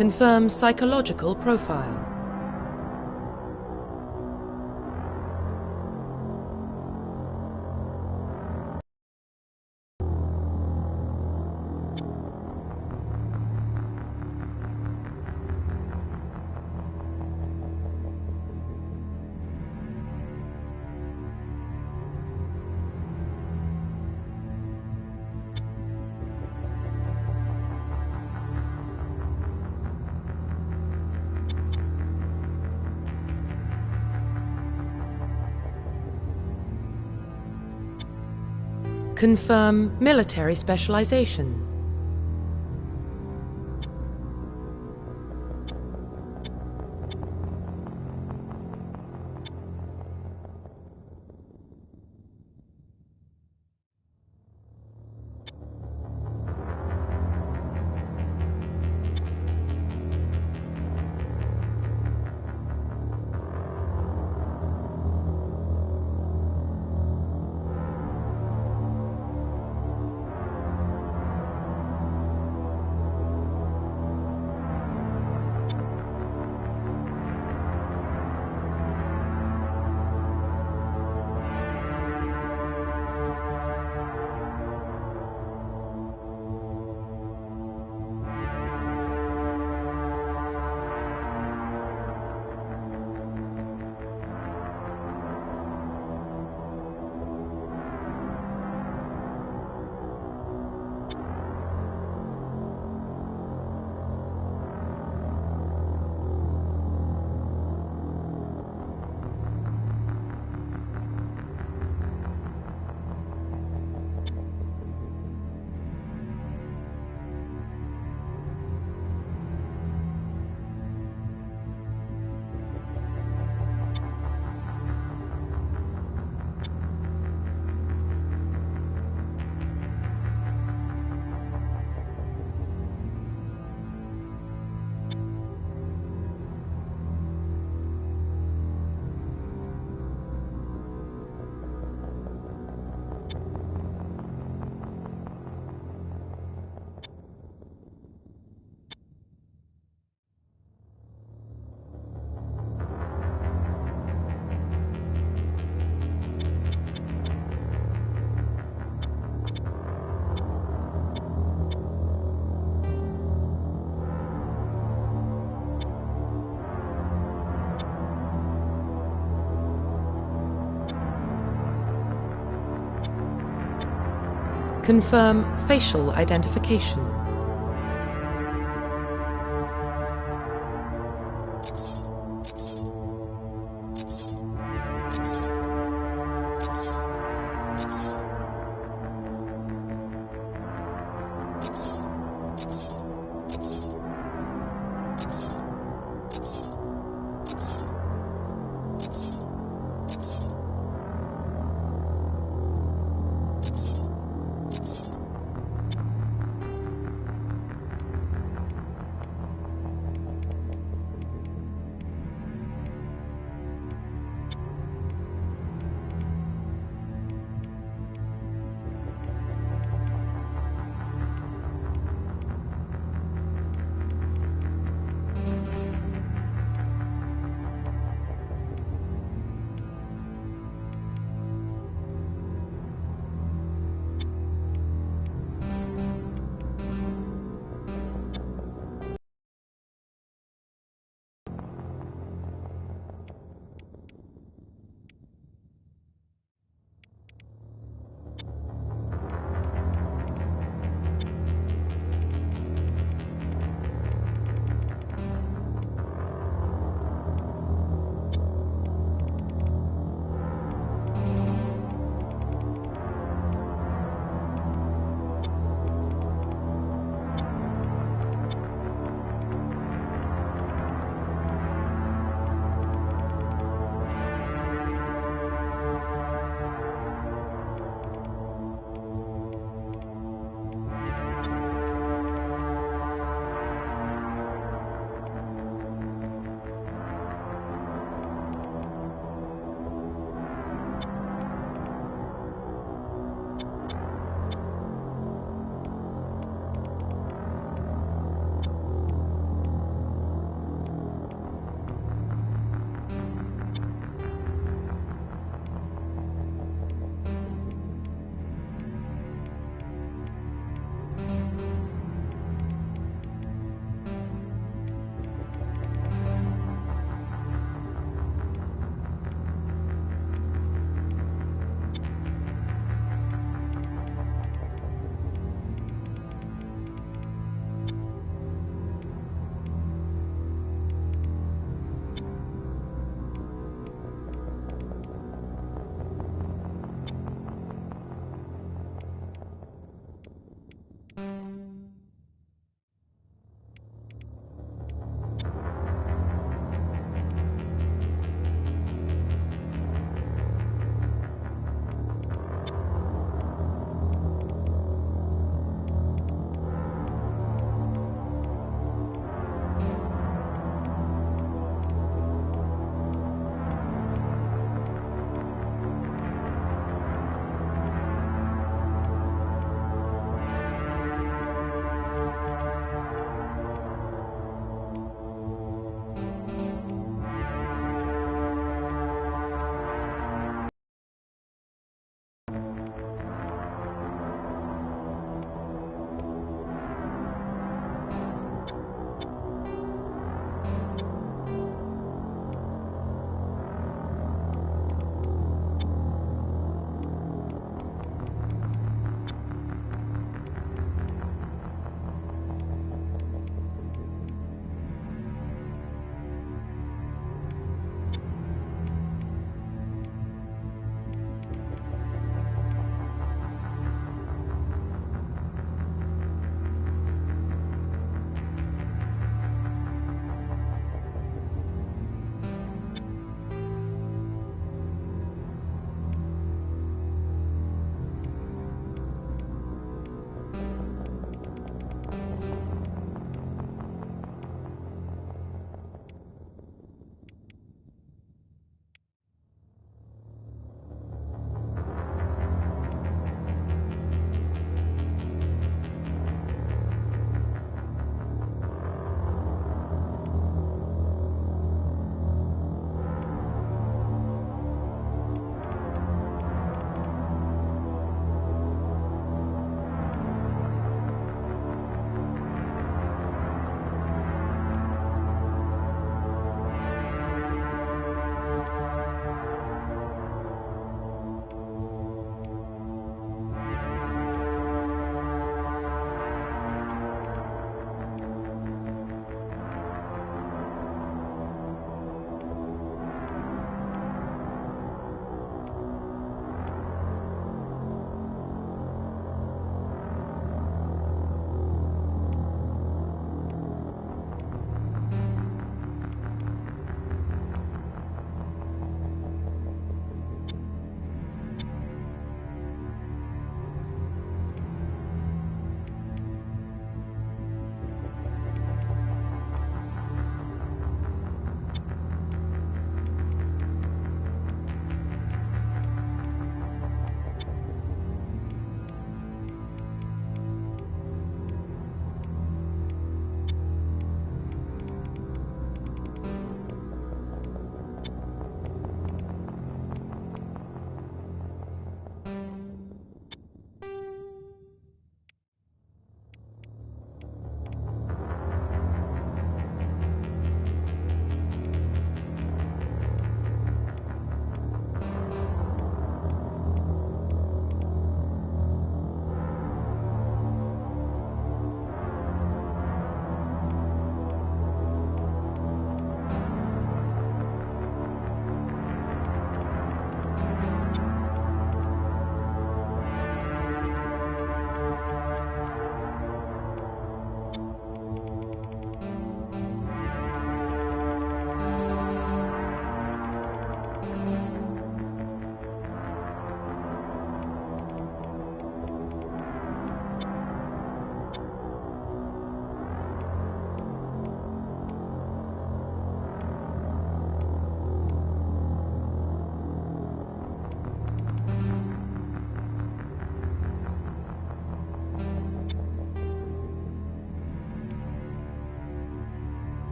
Confirm psychological profile. Confirm military specialization. Confirm facial identification.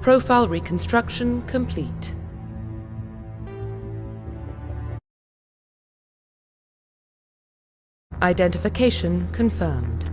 Profile reconstruction complete. Identification confirmed.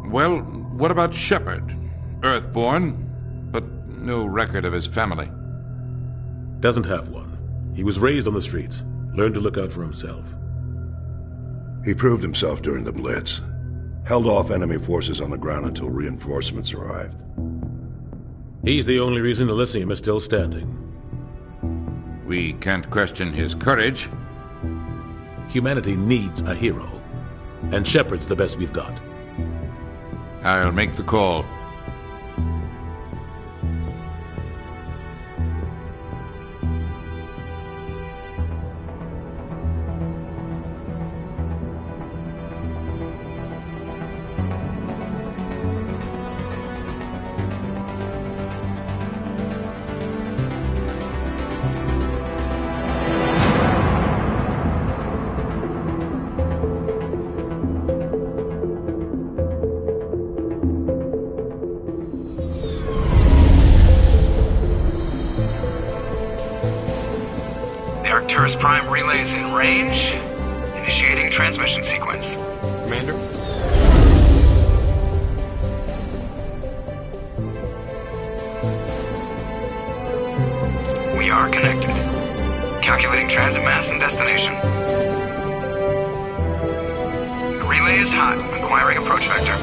Well, what about Shepard? Earthborn, but no record of his family. Doesn't have one. He was raised on the streets, learned to look out for himself. He proved himself during the Blitz. Held off enemy forces on the ground until reinforcements arrived. He's the only reason Elysium is still standing. We can't question his courage. Humanity needs a hero, and Shepard's the best we've got. I'll make the call. Arcturus Prime relays in range. Initiating transmission sequence. Commander? We are connected. Calculating transit mass and destination. The relay is hot. Acquiring approach vector.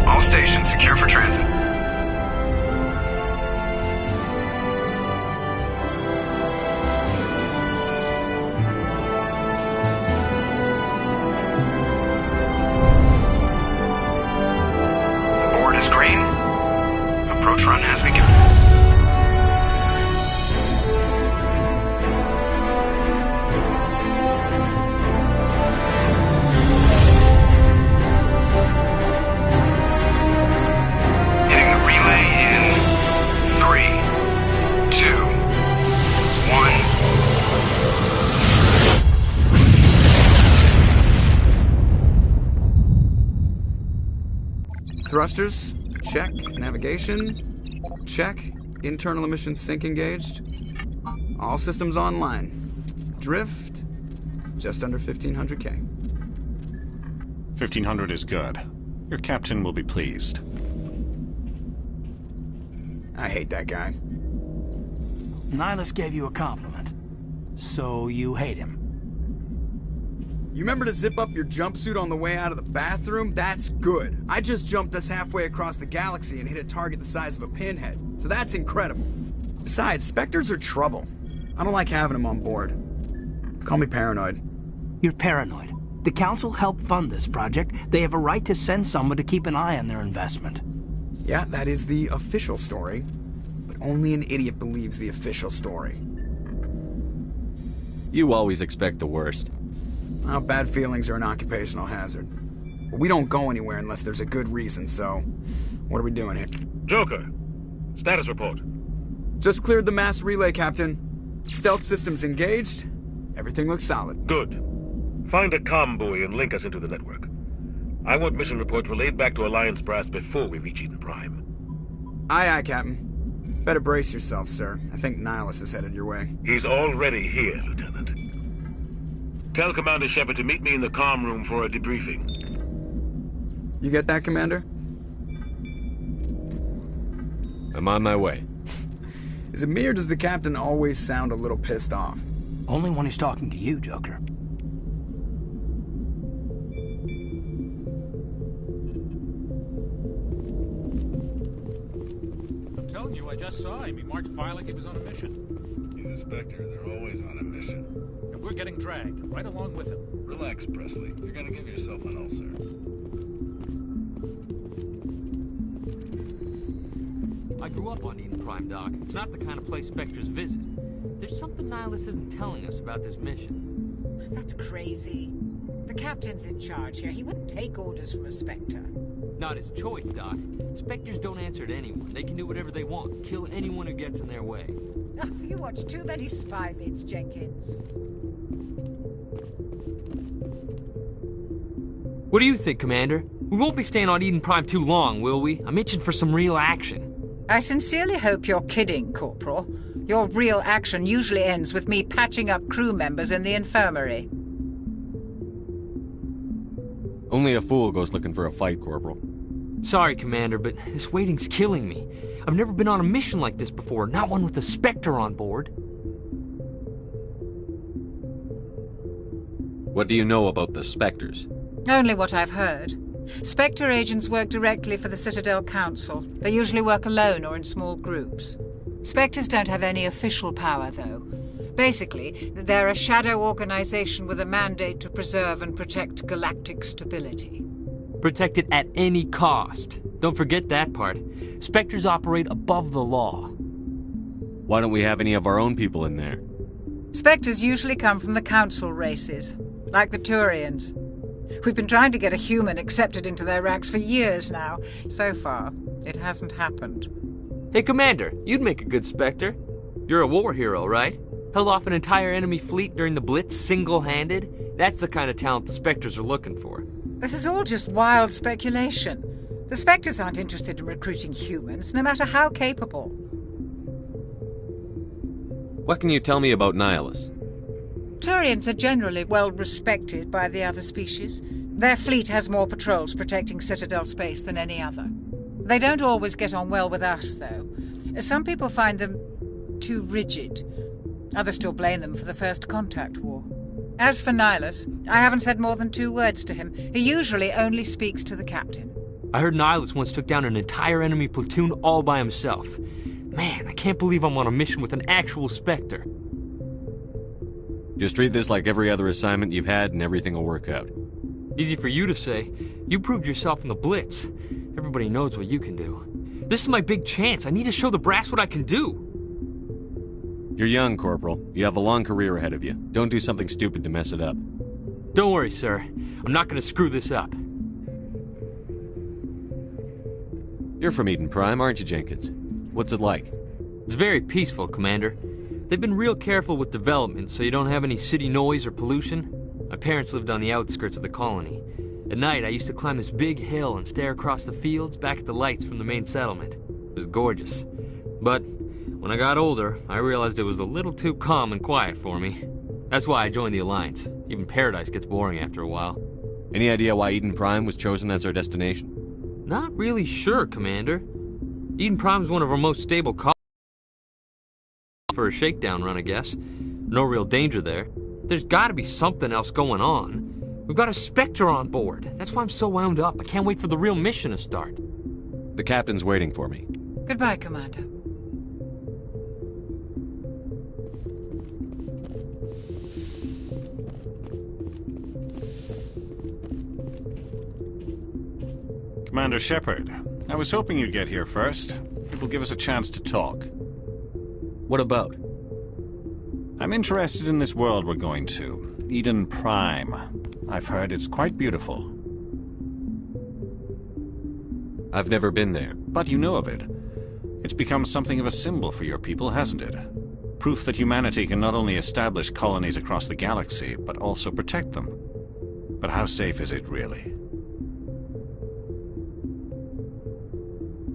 All stations secure for transit. Green. Approach run has begun. Hitting the relay in 3, 2, 1. Thrusters. Check. Navigation. Check. Internal emission sync engaged. All systems online. Drift. Just under 1500K. 1500 is good. Your captain will be pleased. I hate that guy. Nihilus gave you a compliment. So you hate him. You remember to zip up your jumpsuit on the way out of the bathroom? That's good. I just jumped us halfway across the galaxy and hit a target the size of a pinhead. So that's incredible. Besides, Spectres are trouble. I don't like having them on board. Call me paranoid. You're paranoid. The Council helped fund this project. They have a right to send someone to keep an eye on their investment. Yeah, that is the official story. But only an idiot believes the official story. You always expect the worst. Well, bad feelings are an occupational hazard. But we don't go anywhere unless there's a good reason, so... What are we doing here? Joker, status report. Just cleared the mass relay, Captain. Stealth systems engaged. Everything looks solid. Good. Find a comm buoy and link us into the network. I want mission reports relayed back to Alliance brass before we reach Eden Prime. Aye, aye, Captain. Better brace yourself, sir. I think Nihilus is headed your way. He's already here, Lieutenant. Tell Commander Shepard to meet me in the comm room for a debriefing. You get that, Commander? I'm on my way. Is it me or does the Captain always sound a little pissed off? Only when he's talking to you, Joker. I'm telling you, I just saw him. He marched by like he was on a mission. He's a Spectre. They're always on a mission. And we're getting dragged, right along with him. Relax, Presley. You're gonna give yourself an ulcer. I grew up on Eden Prime, Doc. It's not the kind of place Spectres visit. There's something Nihilus isn't telling us about this mission. That's crazy. The captain's in charge here. He wouldn't take orders from a Spectre. Not his choice, Doc. Spectres don't answer to anyone. They can do whatever they want. Kill anyone who gets in their way. Oh, you watch too many spy vids, Jenkins. What do you think, Commander? We won't be staying on Eden Prime too long, will we? I'm itching for some real action. I sincerely hope you're kidding, Corporal. Your real action usually ends with me patching up crew members in the infirmary. Only a fool goes looking for a fight, Corporal. Sorry, Commander, but this waiting's killing me. I've never been on a mission like this before, not one with a Spectre on board. What do you know about the Spectres? Only what I've heard. Spectre agents work directly for the Citadel Council. They usually work alone or in small groups. Spectres don't have any official power, though. Basically, they're a shadow organization with a mandate to preserve and protect galactic stability. Protect it at any cost. Don't forget that part. Spectres operate above the law. Why don't we have any of our own people in there? Spectres usually come from the Council races, like the Turians. We've been trying to get a human accepted into their ranks for years now. So far, it hasn't happened. Hey, Commander, you'd make a good Spectre. You're a war hero, right? Held off an entire enemy fleet during the Blitz single-handed? That's the kind of talent the Spectres are looking for. This is all just wild speculation. The Spectres aren't interested in recruiting humans, no matter how capable. What can you tell me about Nihilus? Turians are generally well respected by the other species. Their fleet has more patrols protecting Citadel space than any other. They don't always get on well with us, though. Some people find them too rigid. Others still blame them for the First Contact War. As for Nihilus, I haven't said more than 2 words to him. He usually only speaks to the captain. I heard Nihilus once took down an entire enemy platoon all by himself. Man, I can't believe I'm on a mission with an actual Spectre. Just treat this like every other assignment you've had and everything will work out. Easy for you to say. You proved yourself in the Blitz. Everybody knows what you can do. This is my big chance. I need to show the brass what I can do. You're young, Corporal. You have a long career ahead of you. Don't do something stupid to mess it up. Don't worry, sir. I'm not going to screw this up. You're from Eden Prime, aren't you, Jenkins? What's it like? It's very peaceful, Commander. They've been real careful with development, so you don't have any city noise or pollution. My parents lived on the outskirts of the colony. At night, I used to climb this big hill and stare across the fields back at the lights from the main settlement. It was gorgeous. But when I got older, I realized it was a little too calm and quiet for me. That's why I joined the Alliance. Even Paradise gets boring after a while. Any idea why Eden Prime was chosen as our destination? Not really sure, Commander. Eden Prime's one of our most stable colonies. For a shakedown run, I guess. No real danger there. There's gotta be something else going on. We've got a Spectre on board. That's why I'm so wound up. I can't wait for the real mission to start. The captain's waiting for me. Goodbye, Commander. Commander Shepard, I was hoping you'd get here first. It will give us a chance to talk. What about? I'm interested in this world we're going to, Eden Prime. I've heard it's quite beautiful. I've never been there. But you know of it. It's become something of a symbol for your people, hasn't it? Proof that humanity can not only establish colonies across the galaxy, but also protect them. But how safe is it, really?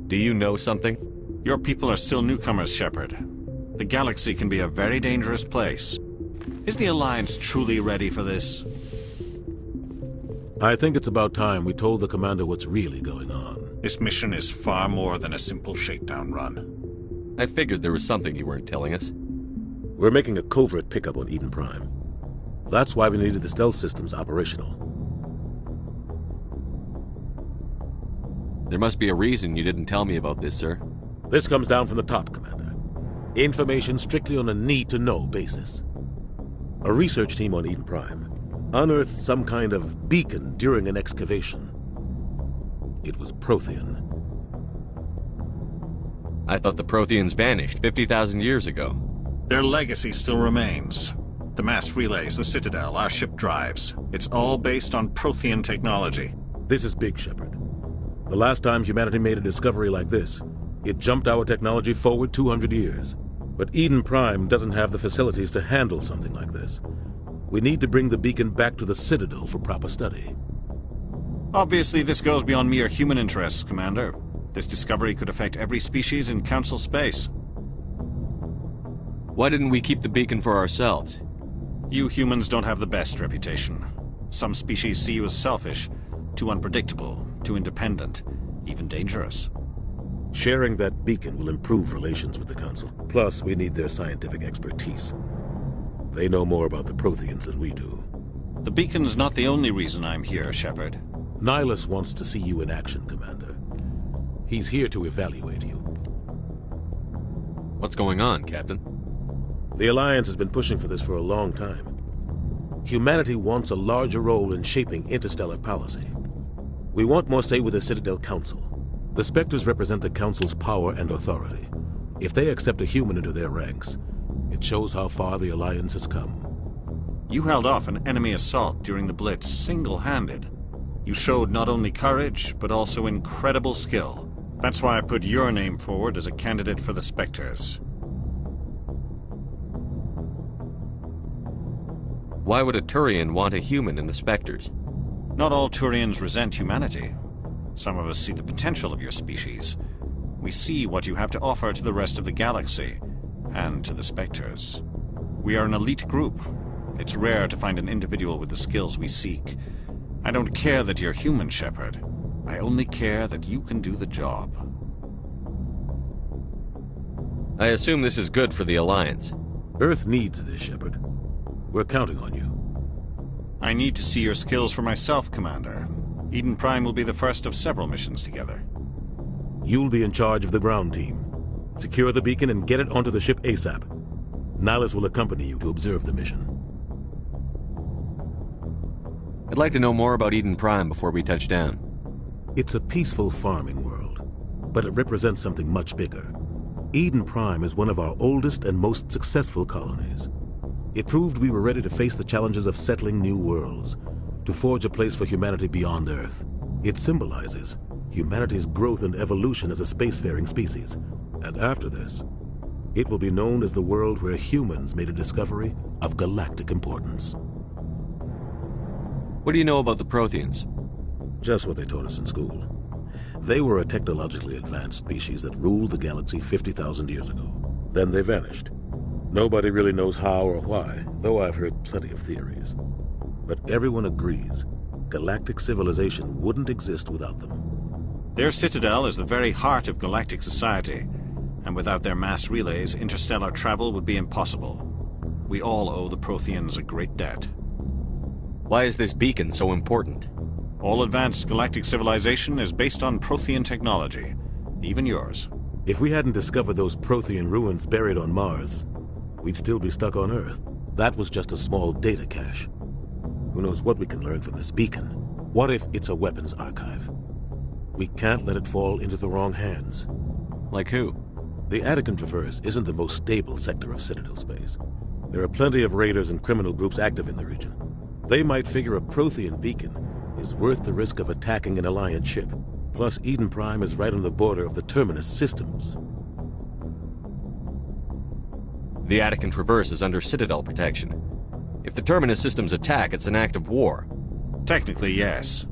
Do you know something? Your people are still newcomers, Shepard. The galaxy can be a very dangerous place. Is the Alliance truly ready for this? I think it's about time we told the commander what's really going on. This mission is far more than a simple shakedown run. I figured there was something you weren't telling us. We're making a covert pickup on Eden Prime. That's why we needed the stealth systems operational. There must be a reason you didn't tell me about this, sir. This comes down from the top, Commander. Information strictly on a need-to-know basis. A research team on Eden Prime unearthed some kind of beacon during an excavation. It was Prothean. I thought the Protheans vanished 50,000 years ago. Their legacy still remains. The mass relays, the Citadel, our ship drives. It's all based on Prothean technology. This is big, Shepard. The last time humanity made a discovery like this, it jumped our technology forward 200 years. But Eden Prime doesn't have the facilities to handle something like this. We need to bring the beacon back to the Citadel for proper study. Obviously, this goes beyond mere human interests, Commander. This discovery could affect every species in Council space. Why didn't we keep the beacon for ourselves? You humans don't have the best reputation. Some species see you as selfish, too unpredictable, too independent, even dangerous. Sharing that beacon will improve relations with the Council. Plus, we need their scientific expertise. They know more about the Protheans than we do. The beacon's not the only reason I'm here, Shepard. Nihilus wants to see you in action, Commander. He's here to evaluate you. What's going on, Captain? The Alliance has been pushing for this for a long time. Humanity wants a larger role in shaping interstellar policy. We want more say with the Citadel Council. The Spectres represent the Council's power and authority. If they accept a human into their ranks, it shows how far the Alliance has come. You held off an enemy assault during the Blitz single-handed. You showed not only courage, but also incredible skill. That's why I put your name forward as a candidate for the Spectres. Why would a Turian want a human in the Spectres? Not all Turians resent humanity. Some of us see the potential of your species. We see what you have to offer to the rest of the galaxy, and to the Spectres. We are an elite group. It's rare to find an individual with the skills we seek. I don't care that you're human, Shepard. I only care that you can do the job. I assume this is good for the Alliance. Earth needs this, Shepard. We're counting on you. I need to see your skills for myself, Commander. Eden Prime will be the first of several missions together. You'll be in charge of the ground team. Secure the beacon and get it onto the ship ASAP. Nihilus will accompany you to observe the mission. I'd like to know more about Eden Prime before we touch down. It's a peaceful farming world, but it represents something much bigger. Eden Prime is one of our oldest and most successful colonies. It proved we were ready to face the challenges of settling new worlds, to forge a place for humanity beyond Earth. It symbolizes humanity's growth and evolution as a spacefaring species. And after this, it will be known as the world where humans made a discovery of galactic importance. What do you know about the Protheans? Just what they taught us in school. They were a technologically advanced species that ruled the galaxy 50,000 years ago. Then they vanished. Nobody really knows how or why, though I've heard plenty of theories. But everyone agrees, galactic civilization wouldn't exist without them. Their citadel is the very heart of galactic society, and without their mass relays, interstellar travel would be impossible. We all owe the Protheans a great debt. Why is this beacon so important? All advanced galactic civilization is based on Prothean technology, even yours. If we hadn't discovered those Prothean ruins buried on Mars, we'd still be stuck on Earth. That was just a small data cache. Who knows what we can learn from this beacon? What if it's a weapons archive? We can't let it fall into the wrong hands. Like who? The Attican Traverse isn't the most stable sector of Citadel space. There are plenty of raiders and criminal groups active in the region. They might figure a Prothean beacon is worth the risk of attacking an Alliance ship. Plus, Eden Prime is right on the border of the Terminus systems. The Attican Traverse is under Citadel protection. If the Terminus systems attack, it's an act of war. Technically, yes.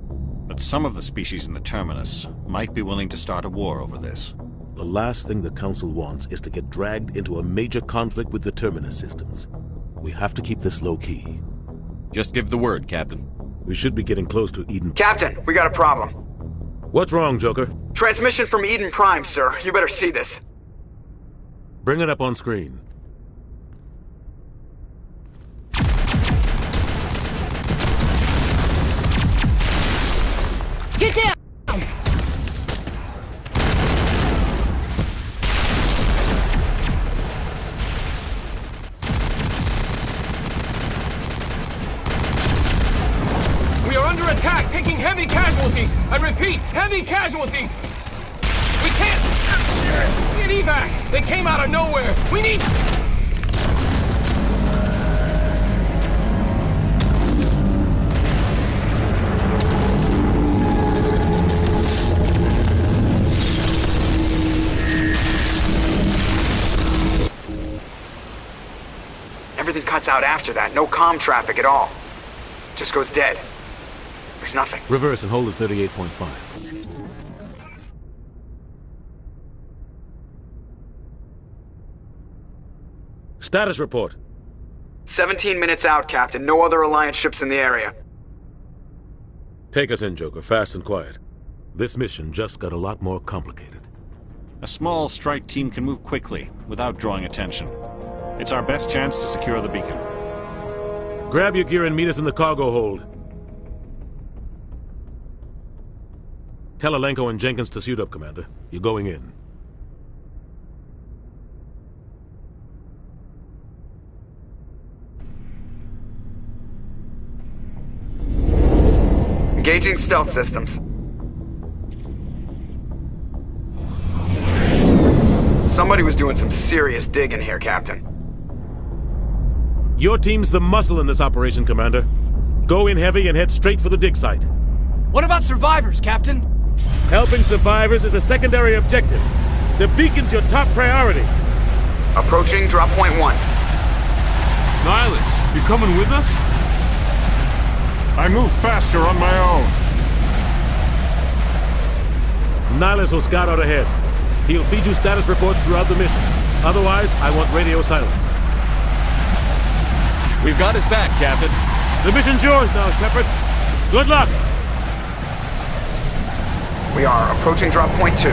But some of the species in the Terminus might be willing to start a war over this. The last thing the Council wants is to get dragged into a major conflict with the Terminus systems. We have to keep this low-key. Just give the word, Captain. We should be getting close to Eden. Captain, we got a problem. What's wrong, Joker? Transmission from Eden Prime, sir. You better see this. Bring it up on screen. Get down! We are under attack, taking heavy casualties. I repeat, heavy casualties. We can't! Need evac! They came out of nowhere! We need... Everything cuts out after that. No comm traffic at all. Just goes dead. There's nothing. Reverse and hold at 38.5. Status report. 17 minutes out, Captain. No other Alliance ships in the area. Take us in, Joker. Fast and quiet. This mission just got a lot more complicated. A small strike team can move quickly, without drawing attention. It's our best chance to secure the beacon. Grab your gear and meet us in the cargo hold. Tell Alenko and Jenkins to suit up, Commander. You're going in. Engaging stealth systems. Somebody was doing some serious digging here, Captain. Your team's the muscle in this operation, Commander. Go in heavy and head straight for the dig site. What about survivors, Captain? Helping survivors is a secondary objective. The beacon's your top priority. Approaching drop point 1. Nihilus, you coming with us? I move faster on my own. Nihilus will scout out ahead. He'll feed you status reports throughout the mission. Otherwise, I want radio silence. We've got his back, Captain. The mission's yours now, Shepard. Good luck! We are approaching drop point 2.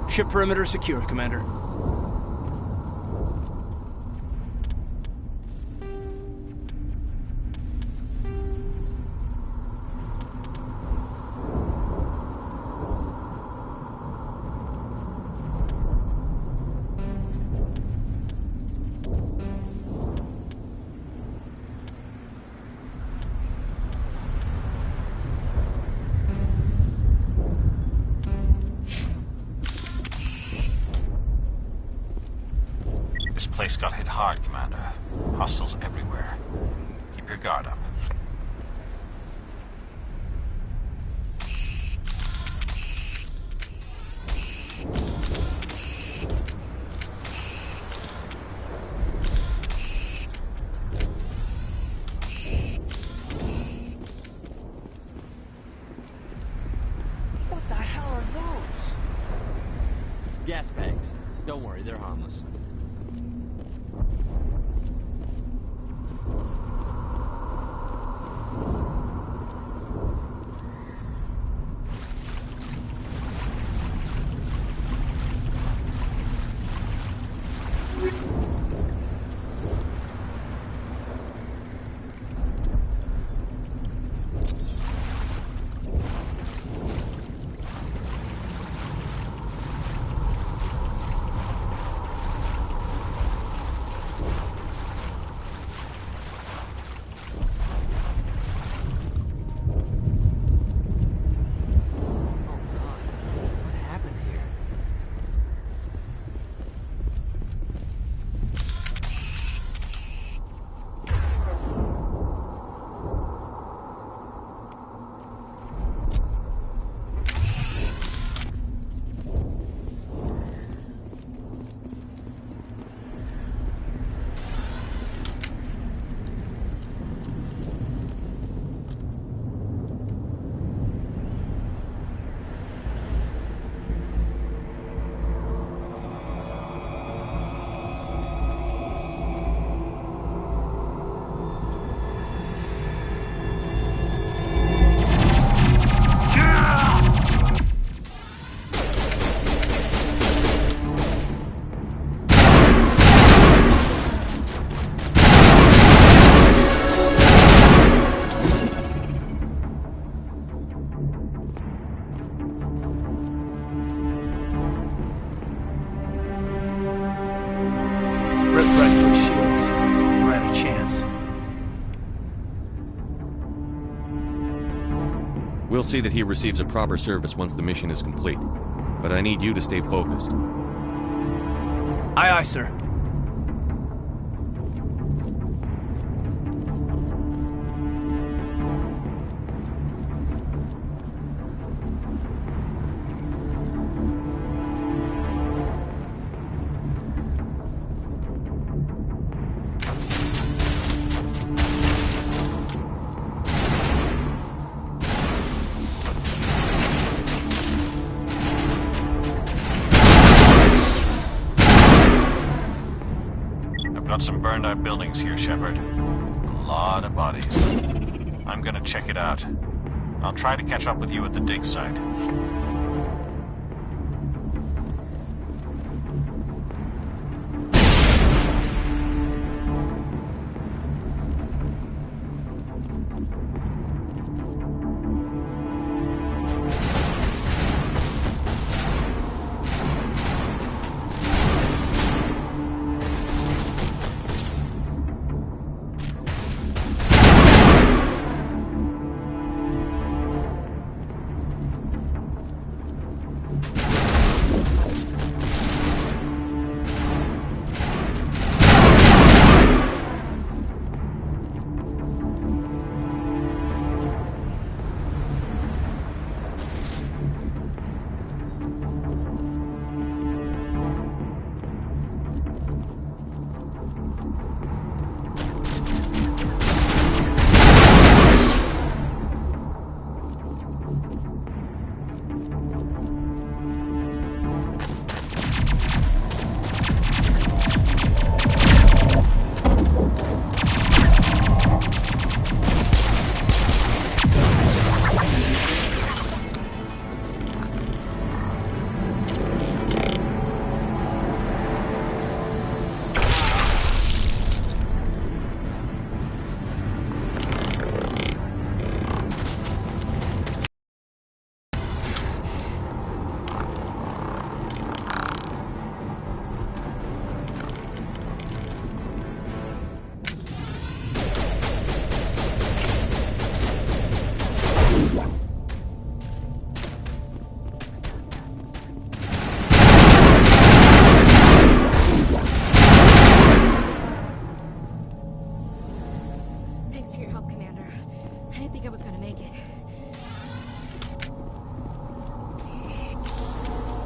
Ship perimeter secure, Commander. This place got hit hard, Commander. Hostiles everywhere. Keep your guard up. What the hell are those? Gas bags. Don't worry, they're harmless. see that he receives a proper service once the mission is complete. But I need you to stay focused. Aye, aye, sir. Got some burned out buildings here, Shepard. A lot of bodies. I'm gonna check it out. I'll try to catch up with you at the dig site.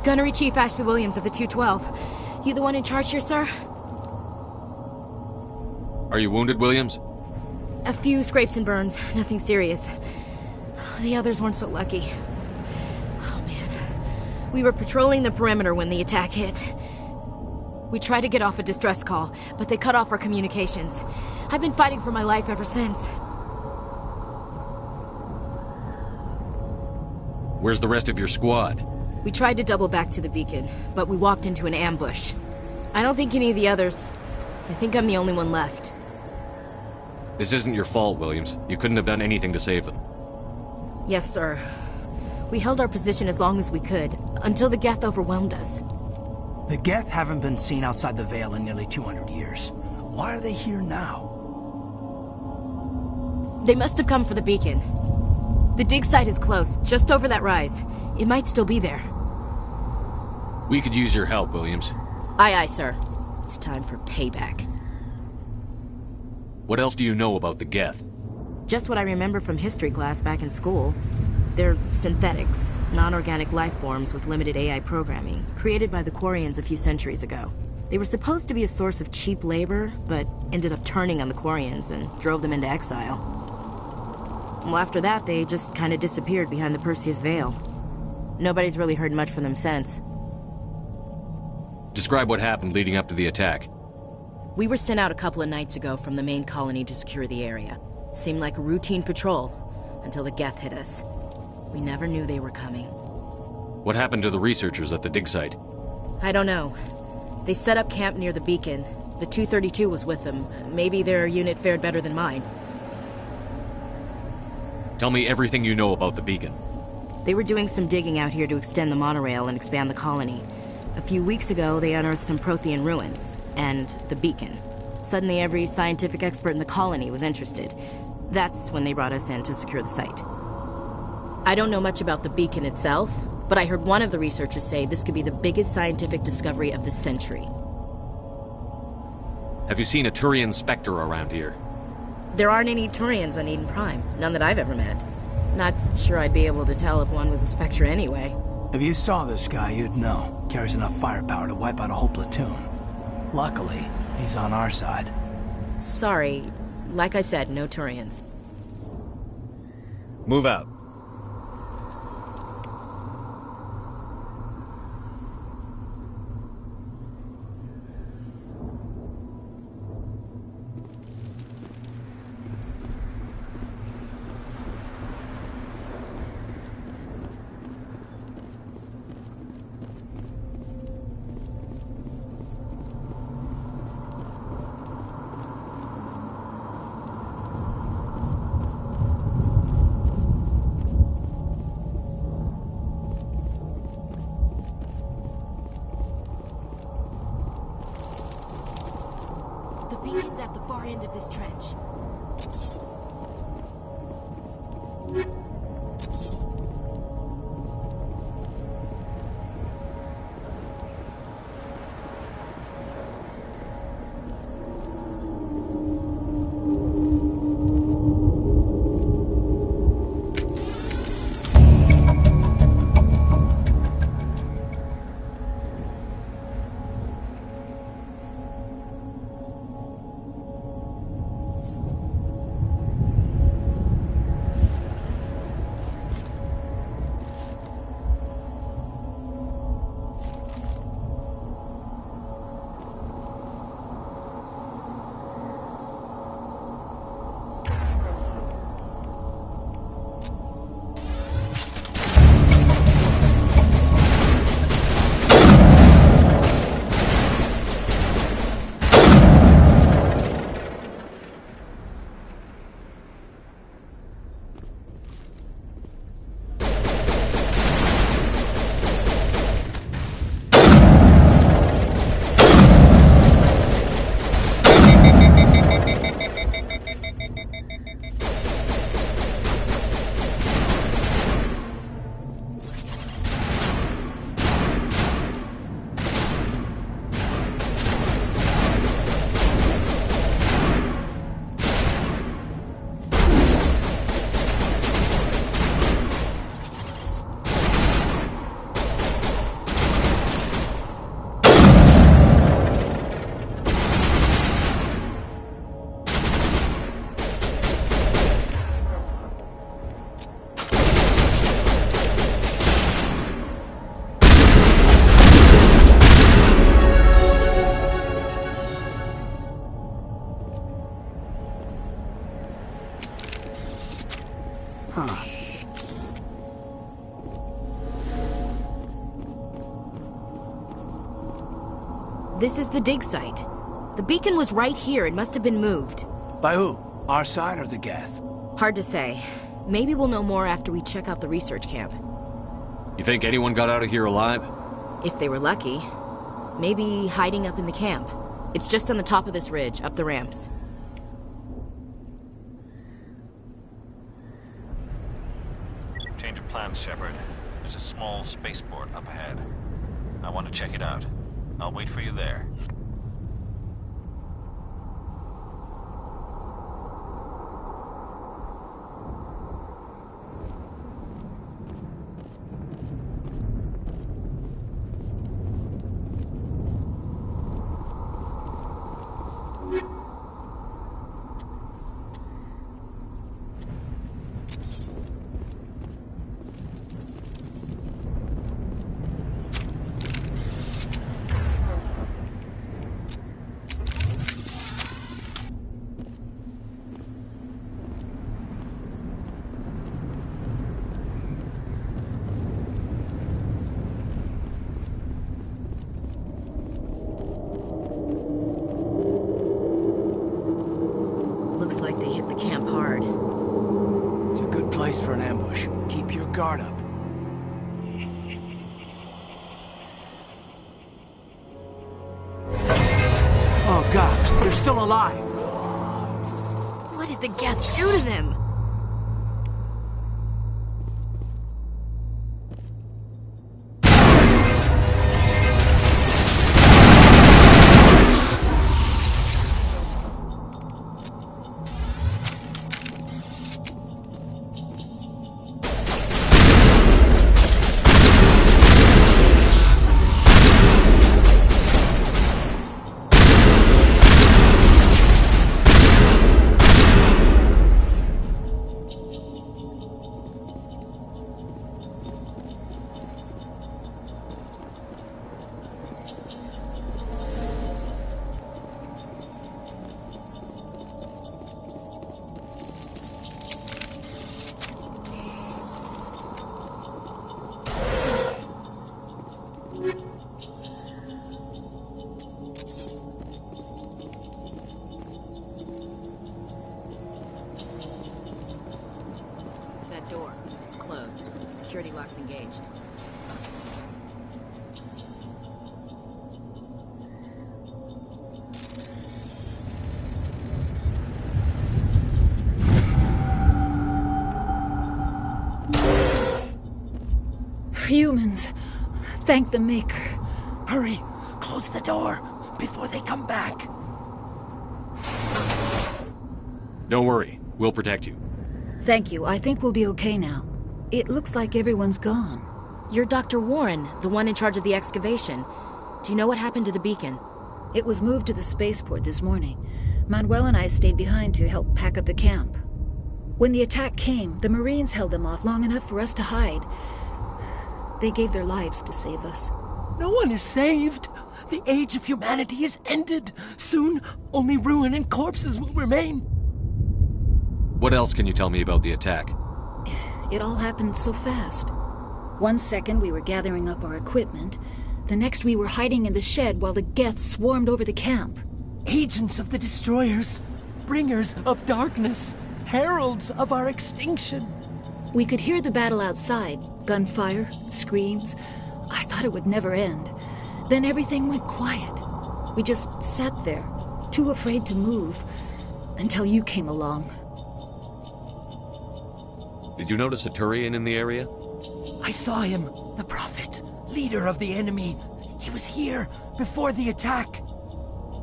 Gunnery Chief Ashley Williams of the 212. You the one in charge here, sir? Are you wounded, Williams? A few scrapes and burns, nothing serious. The others weren't so lucky. Oh man. We were patrolling the perimeter when the attack hit. We tried to get off a distress call, but they cut off our communications. I've been fighting for my life ever since. Where's the rest of your squad? We tried to double back to the beacon, but we walked into an ambush. I don't think any of the others... I think I'm the only one left. This isn't your fault, Williams. You couldn't have done anything to save them. Yes, sir. We held our position as long as we could, until the Geth overwhelmed us. The Geth haven't been seen outside the Veil in nearly 200 years. Why are they here now? They must have come for the beacon. The dig site is close, just over that rise. It might still be there. We could use your help, Williams. Aye, aye, sir. It's time for payback. What else do you know about the Geth? Just what I remember from history class back in school. They're synthetics, non-organic life forms with limited AI programming, created by the Quarians a few centuries ago. They were supposed to be a source of cheap labor, but ended up turning on the Quarians and drove them into exile. Well, after that, they just kind of disappeared behind the Perseus Veil. Nobody's really heard much from them since. Describe what happened leading up to the attack. We were sent out a couple of nights ago from the main colony to secure the area. Seemed like a routine patrol, until the Geth hit us. We never knew they were coming. What happened to the researchers at the dig site? I don't know. They set up camp near the beacon. The 232 was with them. Maybe their unit fared better than mine. Tell me everything you know about the beacon. They were doing some digging out here to extend the monorail and expand the colony. A few weeks ago, they unearthed some Prothean ruins, and the beacon. Suddenly, every scientific expert in the colony was interested. That's when they brought us in to secure the site. I don't know much about the beacon itself, but I heard one of the researchers say this could be the biggest scientific discovery of the century. Have you seen a Turian Spectre around here? There aren't any Turians on Eden Prime. None that I've ever met. Not sure I'd be able to tell if one was a Spectre anyway. If you saw this guy, you'd know. Carries enough firepower to wipe out a whole platoon. Luckily, he's on our side. Sorry. Like I said, no Turians. Move out. The beacon's at the far end of this trench. This is the dig site. The beacon was right here. It must have been moved. By who? Our side or the Geth? Hard to say. Maybe we'll know more after we check out the research camp. You think anyone got out of here alive? If they were lucky. Maybe hiding up in the camp. It's just on the top of this ridge, up the ramps. Change of plans, Shepard. There's a small spaceport up ahead. I want to check it out. I'll wait for you there. Looks like they hit the camp hard. It's a good place for an ambush. Keep your guard up. Oh God, they're still alive! What did the Geth do to them? security locks engaged. Humans. Thank the Maker. Hurry! Close the door before they come back. Don't worry. We'll protect you. Thank you. I think we'll be okay now. It looks like everyone's gone. You're Dr. Warren, the one in charge of the excavation. Do you know what happened to the beacon? It was moved to the spaceport this morning. Manuel and I stayed behind to help pack up the camp. When the attack came, the Marines held them off long enough for us to hide. They gave their lives to save us. No one is saved. The age of humanity is ended. Soon, only ruin and corpses will remain. What else can you tell me about the attack? It all happened so fast. 1 second we were gathering up our equipment. The next we were hiding in the shed while the Geth swarmed over the camp. Agents of the destroyers. Bringers of darkness. Heralds of our extinction. We could hear the battle outside. Gunfire, screams. I thought it would never end. Then everything went quiet. We just sat there, too afraid to move, until you came along. Did you notice a Turian in the area? I saw him, the Prophet, leader of the enemy. He was here before the attack.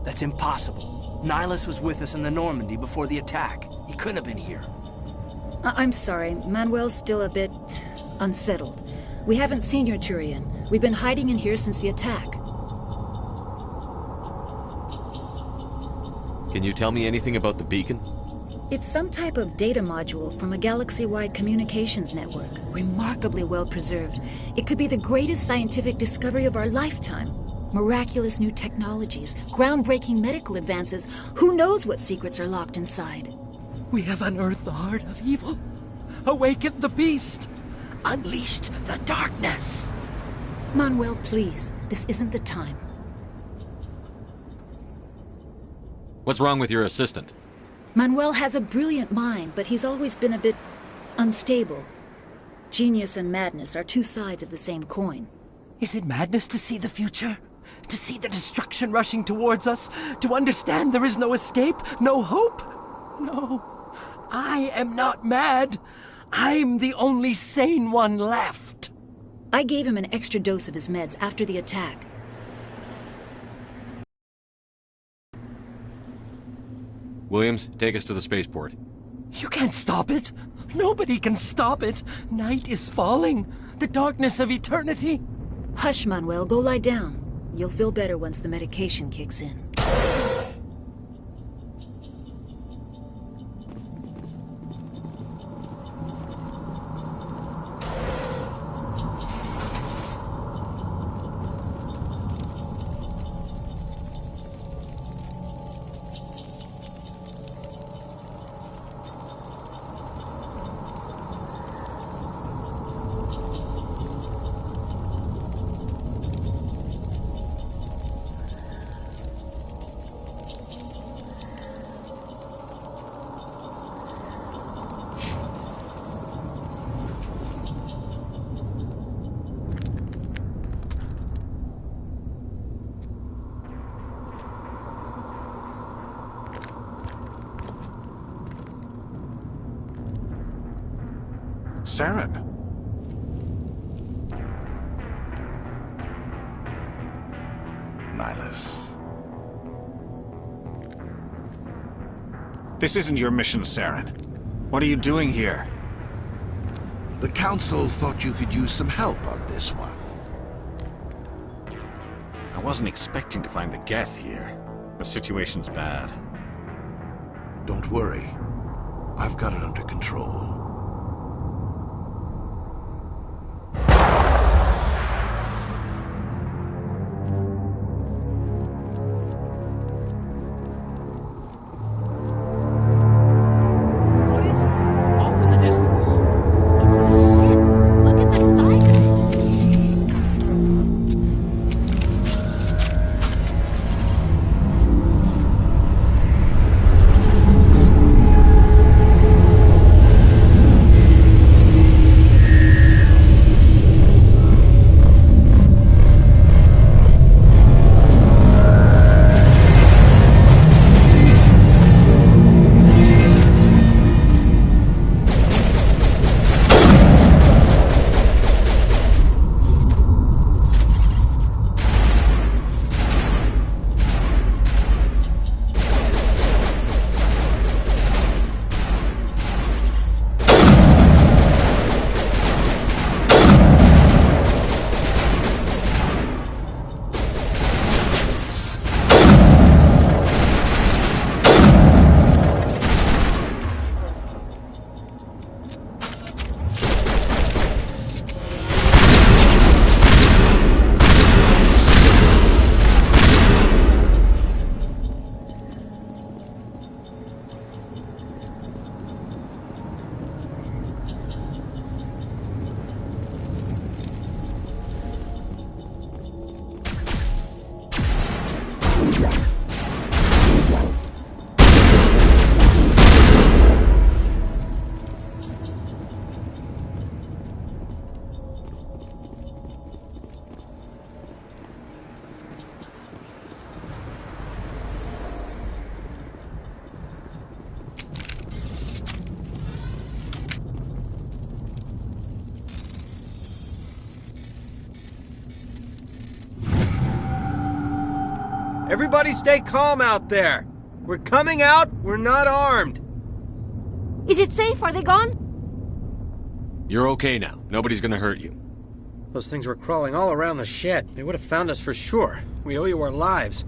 That's impossible. Nihilus was with us in the Normandy before the attack. He couldn't have been here. I'm sorry, Manuel's still a bit unsettled. We haven't seen your Turian. We've been hiding in here since the attack. Can you tell me anything about the beacon? It's some type of data module from a galaxy-wide communications network. Remarkably well preserved. It could be the greatest scientific discovery of our lifetime. Miraculous new technologies, groundbreaking medical advances. Who knows what secrets are locked inside? We have unearthed the heart of evil, awakened the beast, unleashed the darkness. Manuel, please. This isn't the time. What's wrong with your assistant? Manuel has a brilliant mind, but he's always been a bit unstable. Genius and madness are two sides of the same coin. Is it madness to see the future? To see the destruction rushing towards us? To understand there is no escape? No hope? No. I am not mad. I'm the only sane one left. I gave him an extra dose of his meds after the attack. Williams, take us to the spaceport. You can't stop it. Nobody can stop it. Night is falling. The darkness of eternity. Hush, Manuel. Go lie down. You'll feel better once the medication kicks in. Saren. Nihilus. This isn't your mission, Saren. What are you doing here? The Council thought you could use some help on this one. I wasn't expecting to find the Geth here. The situation's bad. Don't worry. I've got it under control. Everybody stay calm out there. We're coming out, we're not armed. Is it safe? Are they gone? You're okay now. Nobody's gonna hurt you. Those things were crawling all around the shed. They would have found us for sure. We owe you our lives.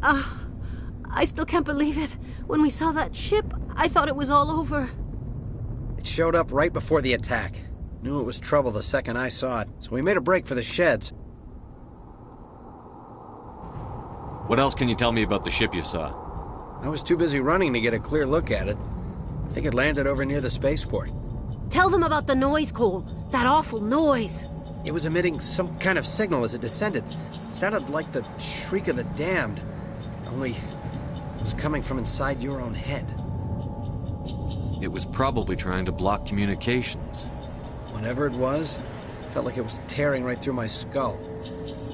I still can't believe it. When we saw that ship, I thought it was all over. It showed up right before the attack. Knew it was trouble the second I saw it, so we made a break for the sheds. What else can you tell me about the ship you saw? I was too busy running to get a clear look at it. I think it landed over near the spaceport. Tell them about the noise, Cole. That awful noise. It was emitting some kind of signal as it descended. It sounded like the shriek of the damned. Only it was coming from inside your own head. It was probably trying to block communications. Whatever it was, it felt like it was tearing right through my skull.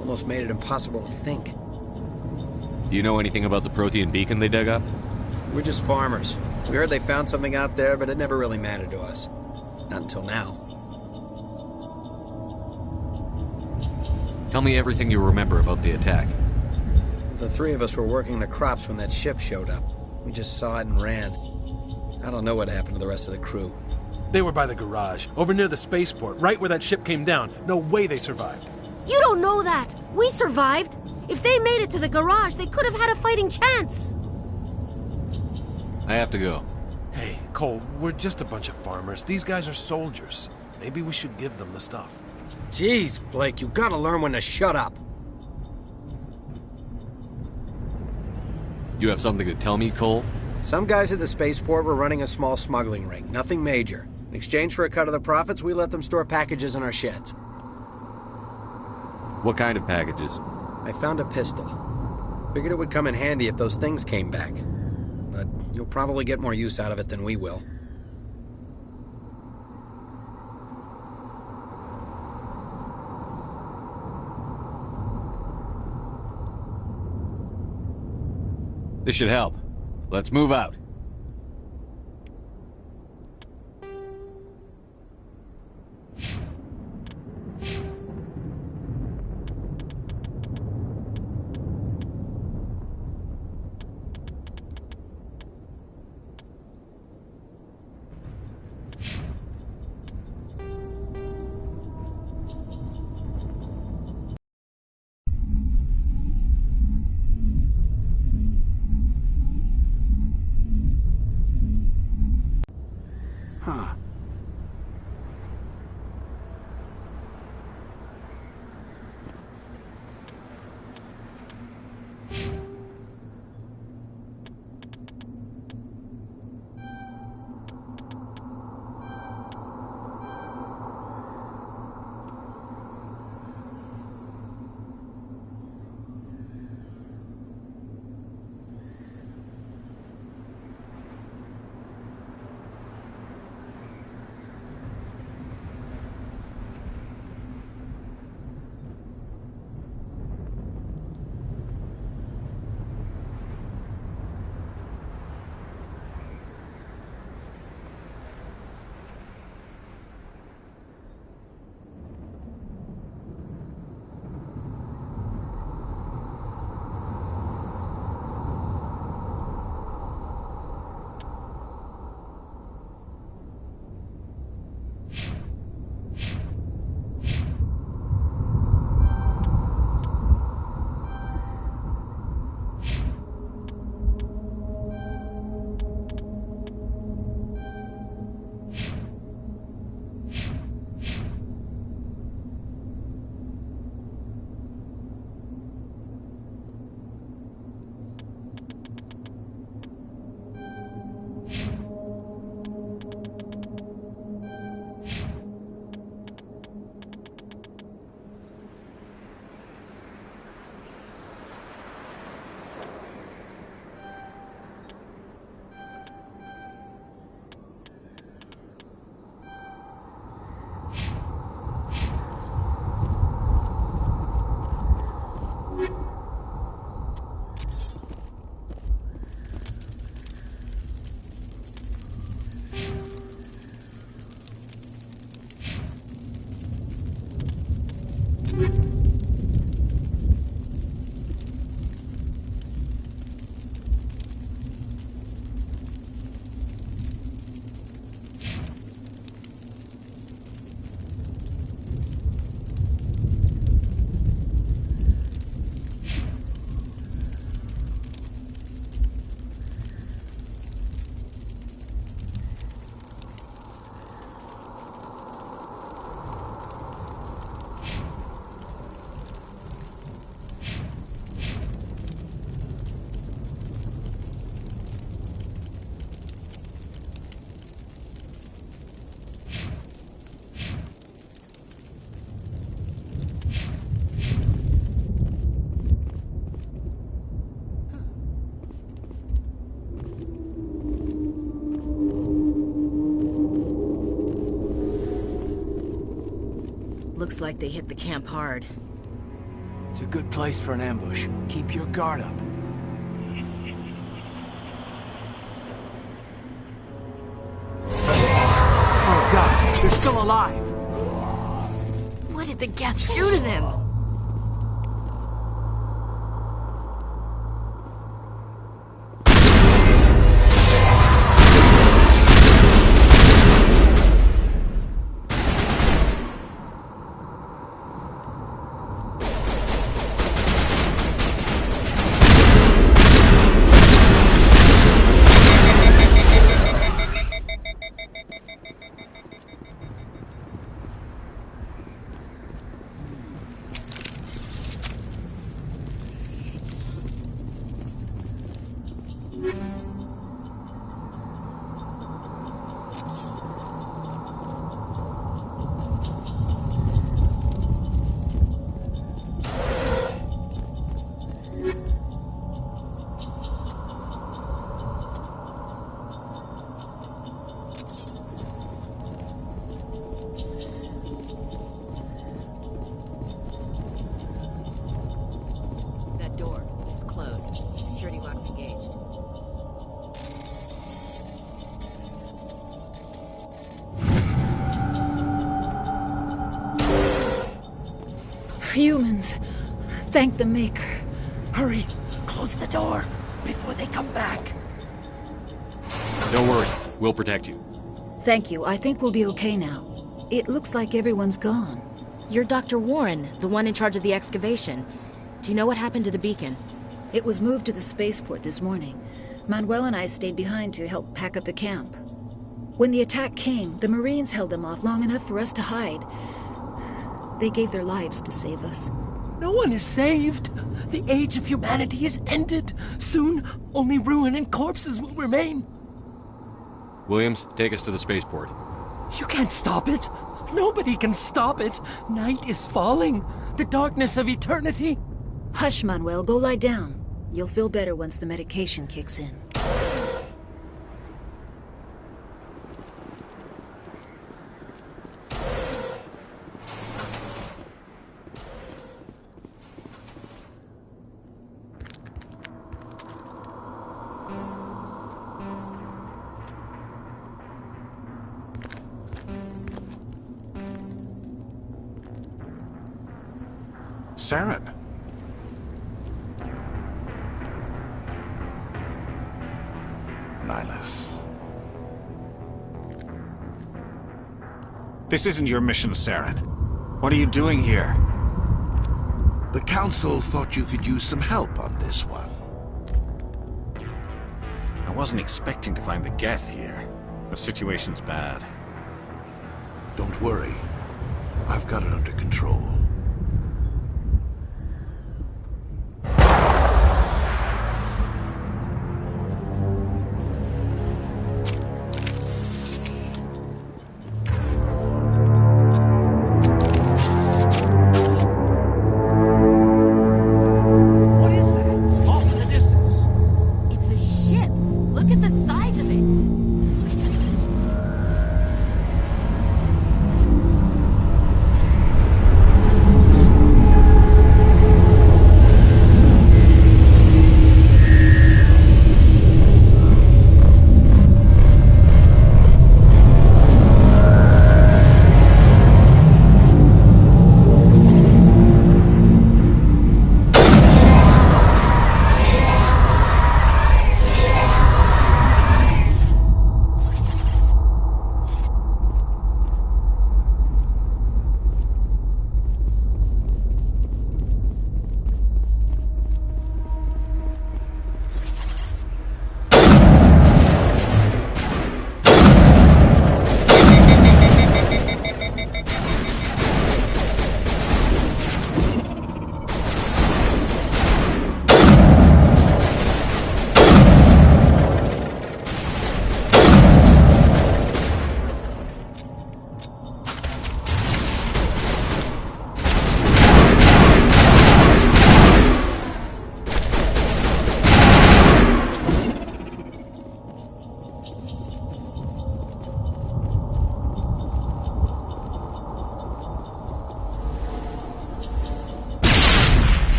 Almost made it impossible to think. Do you know anything about the Prothean beacon they dug up? We're just farmers. We heard they found something out there, but it never really mattered to us. Not until now. Tell me everything you remember about the attack. The three of us were working the crops when that ship showed up. We just saw it and ran. I don't know what happened to the rest of the crew. They were by the garage, over near the spaceport, right where that ship came down. No way they survived. You don't know that. We survived. If they made it to the garage, they could have had a fighting chance. I have to go. Hey, Cole, we're just a bunch of farmers. These guys are soldiers. Maybe we should give them the stuff. Jeez, Blake, you gotta learn when to shut up. You have something to tell me, Cole? Some guys at the spaceport were running a small smuggling ring. Nothing major. In exchange for a cut of the profits, we let them store packages in our sheds. What kind of packages? I found a pistol. Figured it would come in handy if those things came back. But you'll probably get more use out of it than we will. This should help. Let's move out. Looks like they hit the camp hard. It's a good place for an ambush. Keep your guard up. Oh god, they're still alive! What did the Geth do to them? Humans. Thank the Maker. Hurry! Close the door before they come back. Don't worry. We'll protect you. Thank you. I think we'll be okay now. It looks like everyone's gone. You're Dr. Warren, the one in charge of the excavation. Do you know what happened to the beacon? It was moved to the spaceport this morning. Manuel and I stayed behind to help pack up the camp. When the attack came, the Marines held them off long enough for us to hide. They gave their lives to save us. No one is saved. The age of humanity is ended. Soon, only ruin and corpses will remain. Williams, take us to the spaceport. You can't stop it. Nobody can stop it. Night is falling. The darkness of eternity. Hush, Manuel. Go lie down. You'll feel better once the medication kicks in. Saren. Nihilus. This isn't your mission, Saren. What are you doing here? The Council thought you could use some help on this one. I wasn't expecting to find the Geth here. The situation's bad. Don't worry. I've got it under control.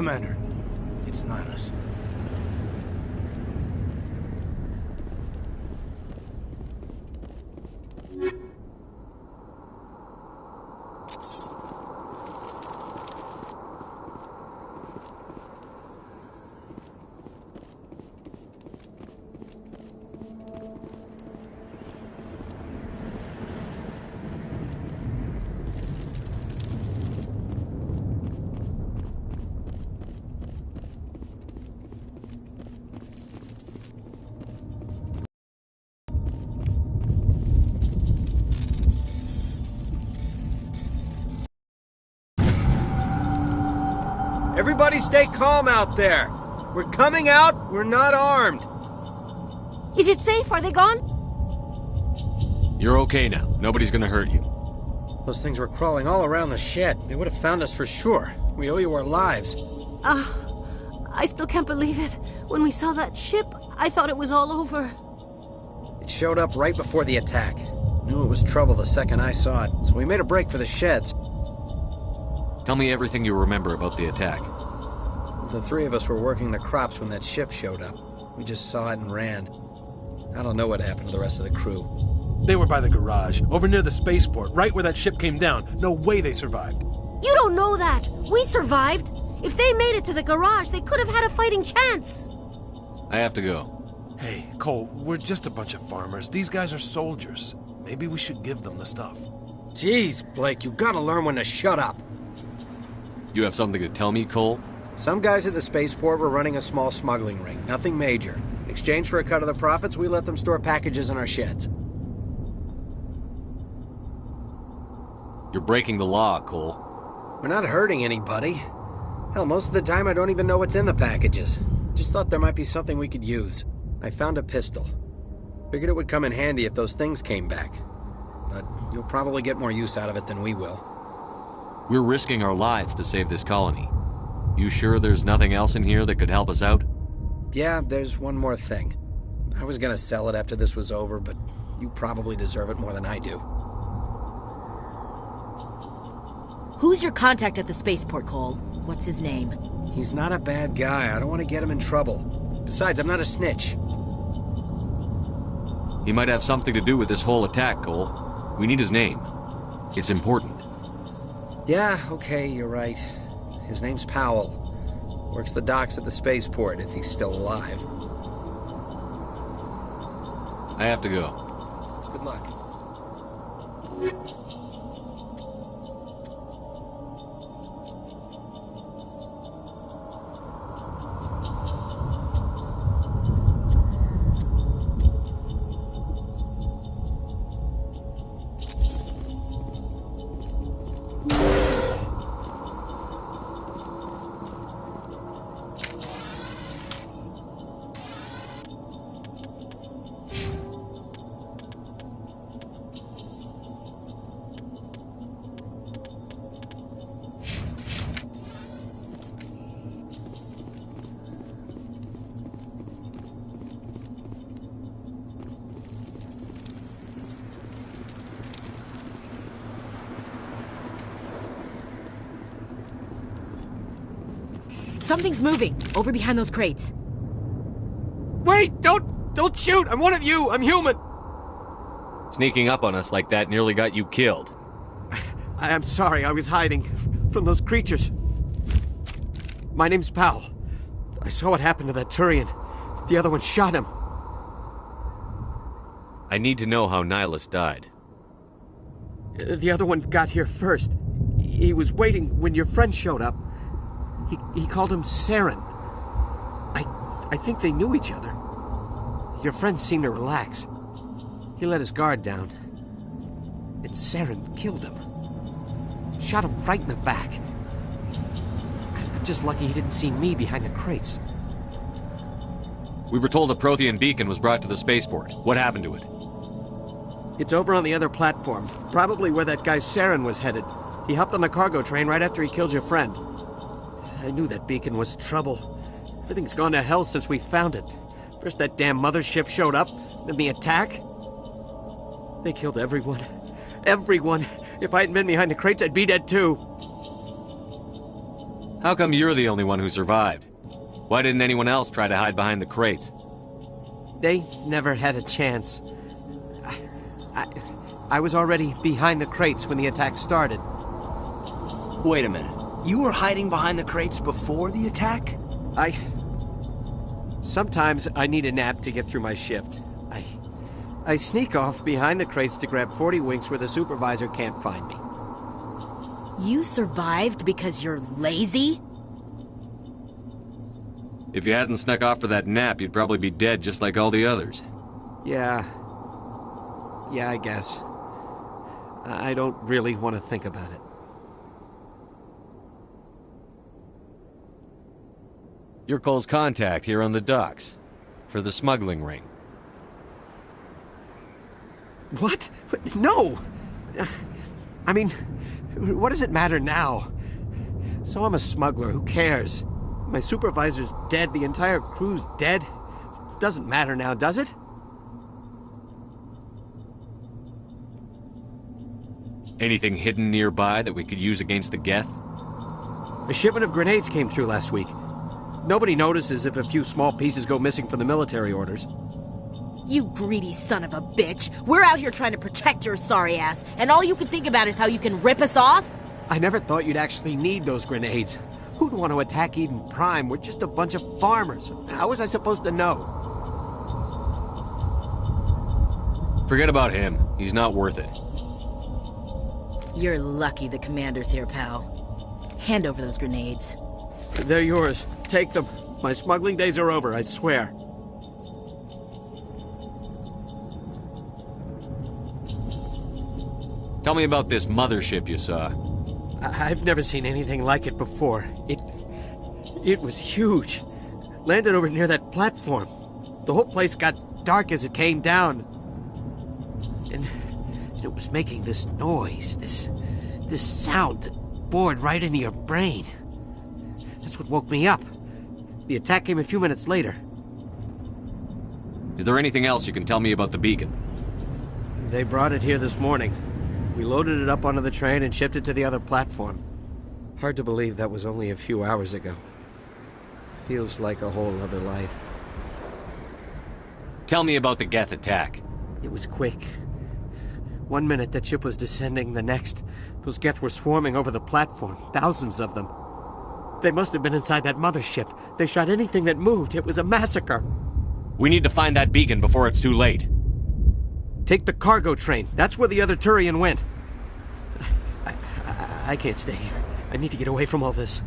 Commander, it's Nihilus. Everybody stay calm out there. We're coming out, we're not armed. Is it safe? Are they gone? You're okay now. Nobody's gonna hurt you. Those things were crawling all around the shed. They would have found us for sure. We owe you our lives. I still can't believe it. When we saw that ship, I thought it was all over. It showed up right before the attack. Knew it was trouble the second I saw it, so we made a break for the sheds. Tell me everything you remember about the attack. The three of us were working the crops when that ship showed up. We just saw it and ran. I don't know what happened to the rest of the crew. They were by the garage, over near the spaceport, right where that ship came down. No way they survived. You don't know that. We survived. If they made it to the garage, they could have had a fighting chance. I have to go. Hey, Cole, we're just a bunch of farmers. These guys are soldiers. Maybe we should give them the stuff. Jeez, Blake, you gotta learn when to shut up. You have something to tell me, Cole? Some guys at the spaceport were running a small smuggling ring, nothing major. In exchange for a cut of the profits, we let them store packages in our sheds. You're breaking the law, Cole. We're not hurting anybody. Hell, most of the time I don't even know what's in the packages. Just thought there might be something we could use. I found a pistol. Figured it would come in handy if those things came back. But you'll probably get more use out of it than we will. We're risking our lives to save this colony. You sure there's nothing else in here that could help us out? Yeah, there's one more thing. I was gonna sell it after this was over, but you probably deserve it more than I do. Who's your contact at the spaceport, Cole? What's his name? He's not a bad guy. I don't want to get him in trouble. Besides, I'm not a snitch. He might have something to do with this whole attack, Cole. We need his name. It's important. Yeah, okay, you're right. His name's Powell. Works the docks at the spaceport, if he's still alive. I have to go. Good luck. Something's moving, over behind those crates. Wait! Don't shoot! I'm one of you! I'm human! Sneaking up on us like that nearly got you killed. I'm sorry, I was hiding from those creatures. My name's Powell. I saw what happened to that Turian. The other one shot him. I need to know how Nihilus died. The other one got here first. He was waiting when your friend showed up. He called him Saren. I think they knew each other. Your friend seemed to relax. He let his guard down. And Saren killed him. Shot him right in the back. I'm just lucky he didn't see me behind the crates. We were told a Prothean beacon was brought to the spaceport. What happened to it? It's over on the other platform. Probably where that guy Saren was headed. He hopped on the cargo train right after he killed your friend. I knew that beacon was trouble. Everything's gone to hell since we found it. First that damn mothership showed up, then the attack. They killed everyone. Everyone. If I hadn't been behind the crates, I'd be dead too. How come you're the only one who survived? Why didn't anyone else try to hide behind the crates? They never had a chance. I was already behind the crates when the attack started. Wait a minute. You were hiding behind the crates before the attack? Sometimes I need a nap to get through my shift. I sneak off behind the crates to grab 40 winks where the supervisor can't find me. You survived because you're lazy? If you hadn't snuck off for that nap, you'd probably be dead just like all the others. Yeah, I guess. I don't really want to think about it. You're Cole's contact here on the docks. For the smuggling ring. What? No! I mean, what does it matter now? So I'm a smuggler, who cares? My supervisor's dead, the entire crew's dead. Doesn't matter now, does it? Anything hidden nearby that we could use against the Geth? A shipment of grenades came through last week. Nobody notices if a few small pieces go missing from the military orders. You greedy son of a bitch. We're out here trying to protect your sorry ass, and all you can think about is how you can rip us off? I never thought you'd actually need those grenades. Who'd want to attack Eden Prime? We're just a bunch of farmers. How was I supposed to know? Forget about him. He's not worth it. You're lucky the commander's here, pal. Hand over those grenades. They're yours. Take them. My smuggling days are over, I swear. Tell me about this mothership you saw. I've never seen anything like it before. It was huge. Landed over near that platform. The whole place got dark as it came down. And it was making this noise, this sound that bored right into your brain. That's what woke me up. The attack came a few minutes later. Is there anything else you can tell me about the beacon? They brought it here this morning. We loaded it up onto the train and shipped it to the other platform. Hard to believe that was only a few hours ago. Feels like a whole other life. Tell me about the Geth attack. It was quick. 1 minute that ship was descending, the next, those Geth were swarming over the platform, thousands of them. They must have been inside that mothership. They shot anything that moved. It was a massacre. We need to find that beacon before it's too late. Take the cargo train. That's where the other Turian went. I can't stay here. I need to get away from all this.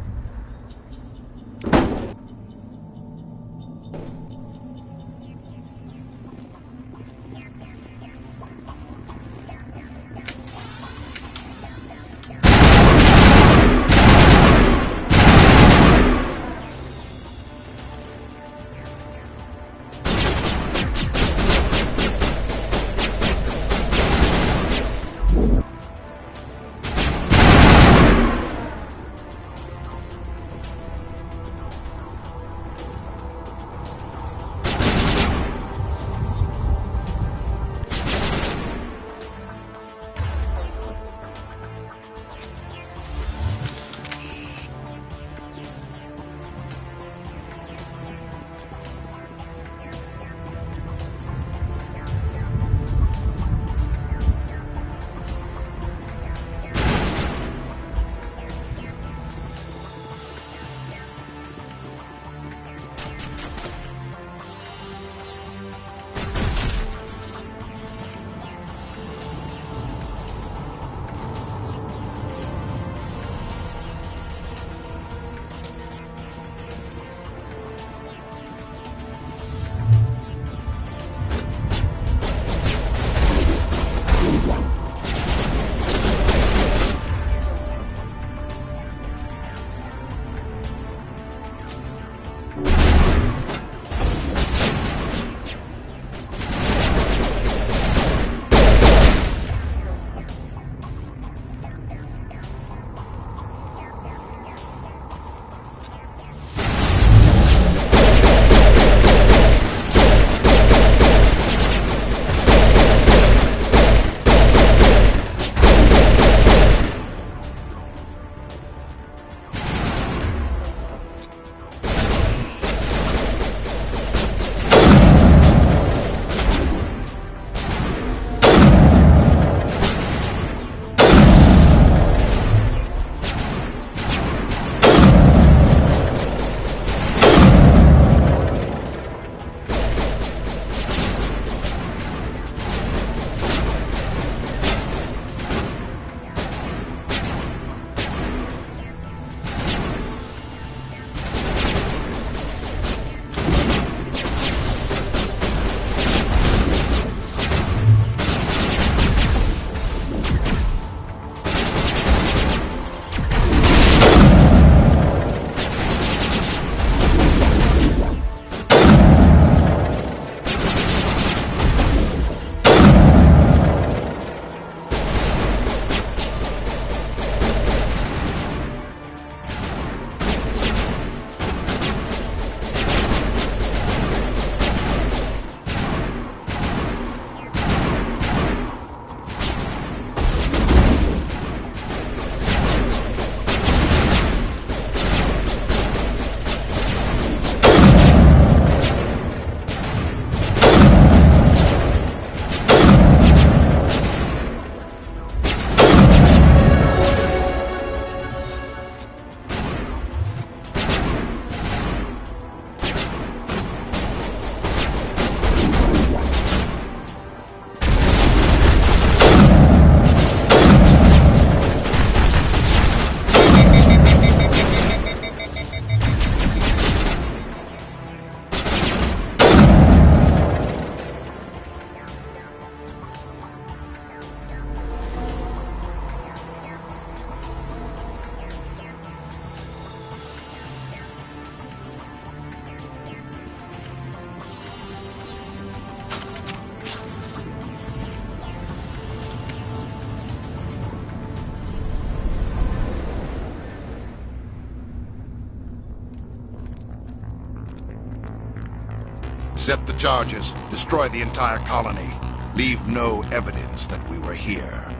Accept the charges. Destroy the entire colony. Leave no evidence that we were here.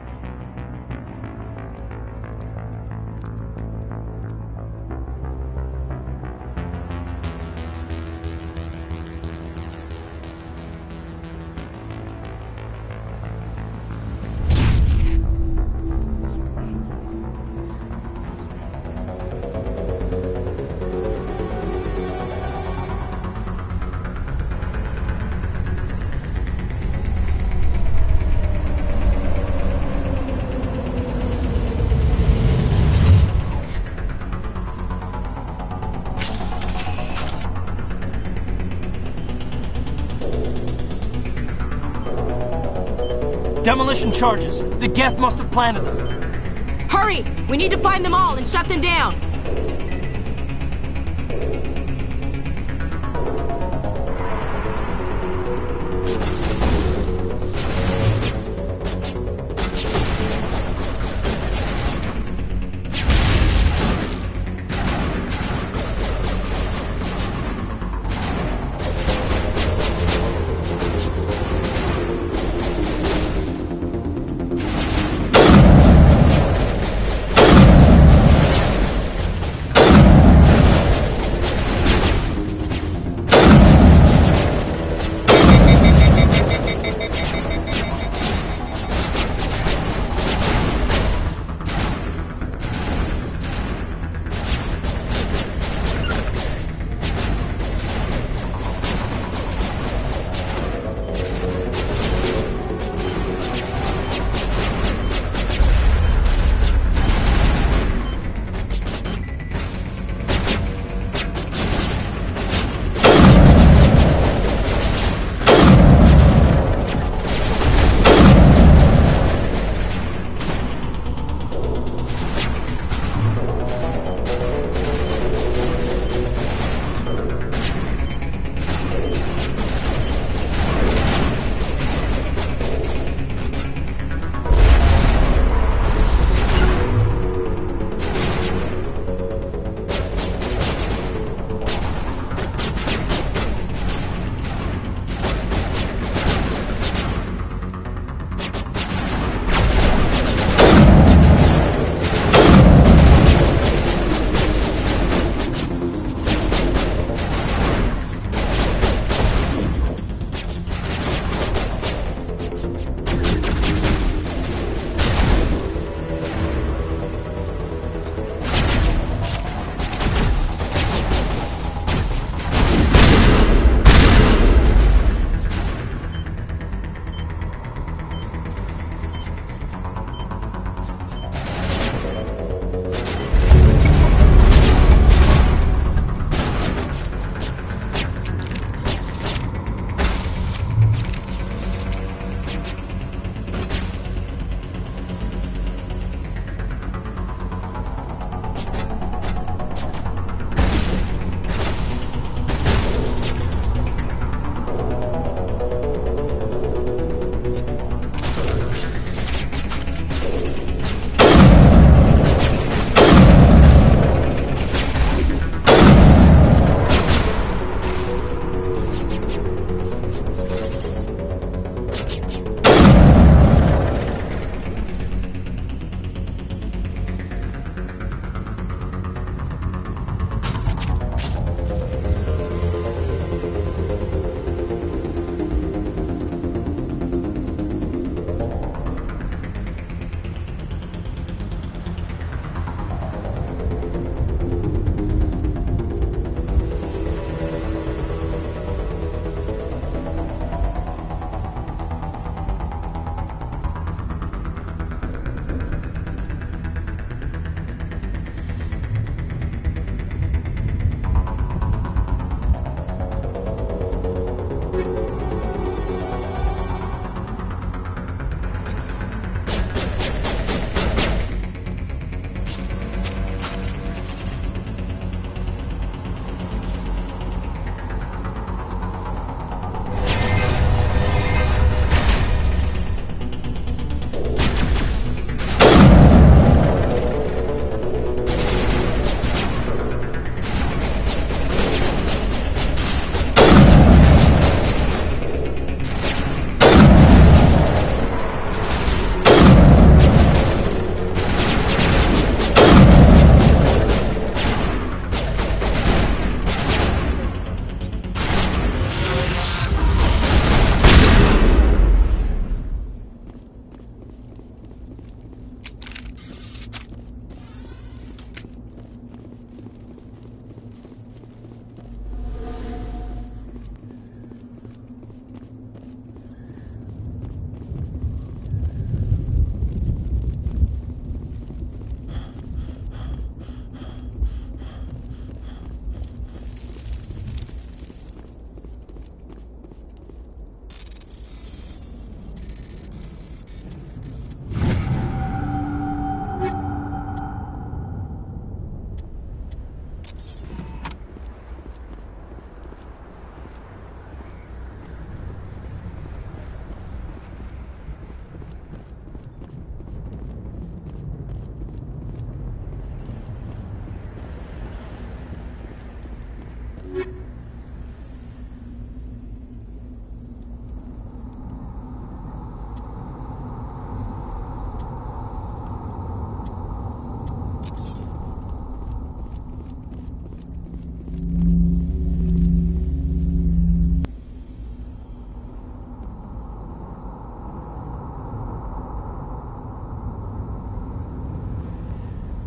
Demolition charges. The Geth must have planted them. Hurry! We need to find them all and shut them down!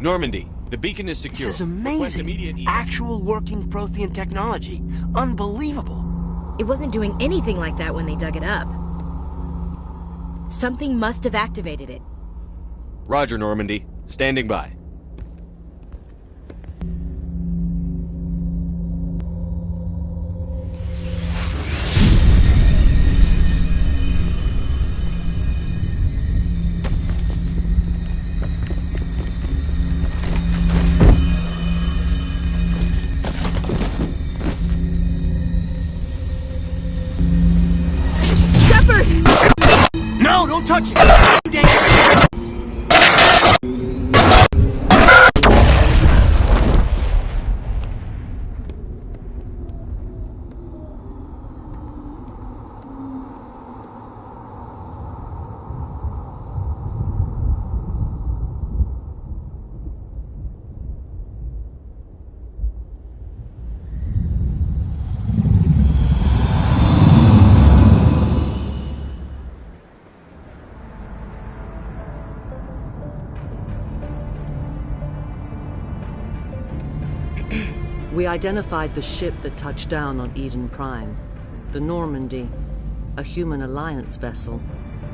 Normandy, the beacon is secure. This is amazing. Actual working Prothean technology. Unbelievable. It wasn't doing anything like that when they dug it up. Something must have activated it. Roger, Normandy. Standing by. No, don't touch it! We identified the ship that touched down on Eden Prime. The Normandy, a human alliance vessel.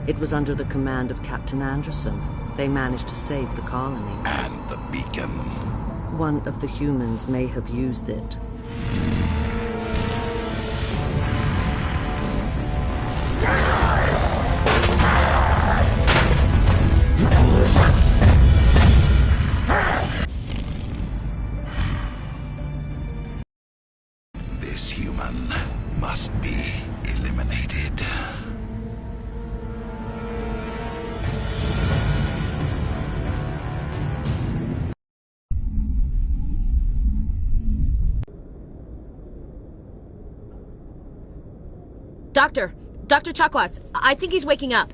It was under the command of Captain Anderson. They managed to save the colony. And the beacon. One of the humans may have used it. This human must be eliminated. Dr. Chakwas, I think he's waking up.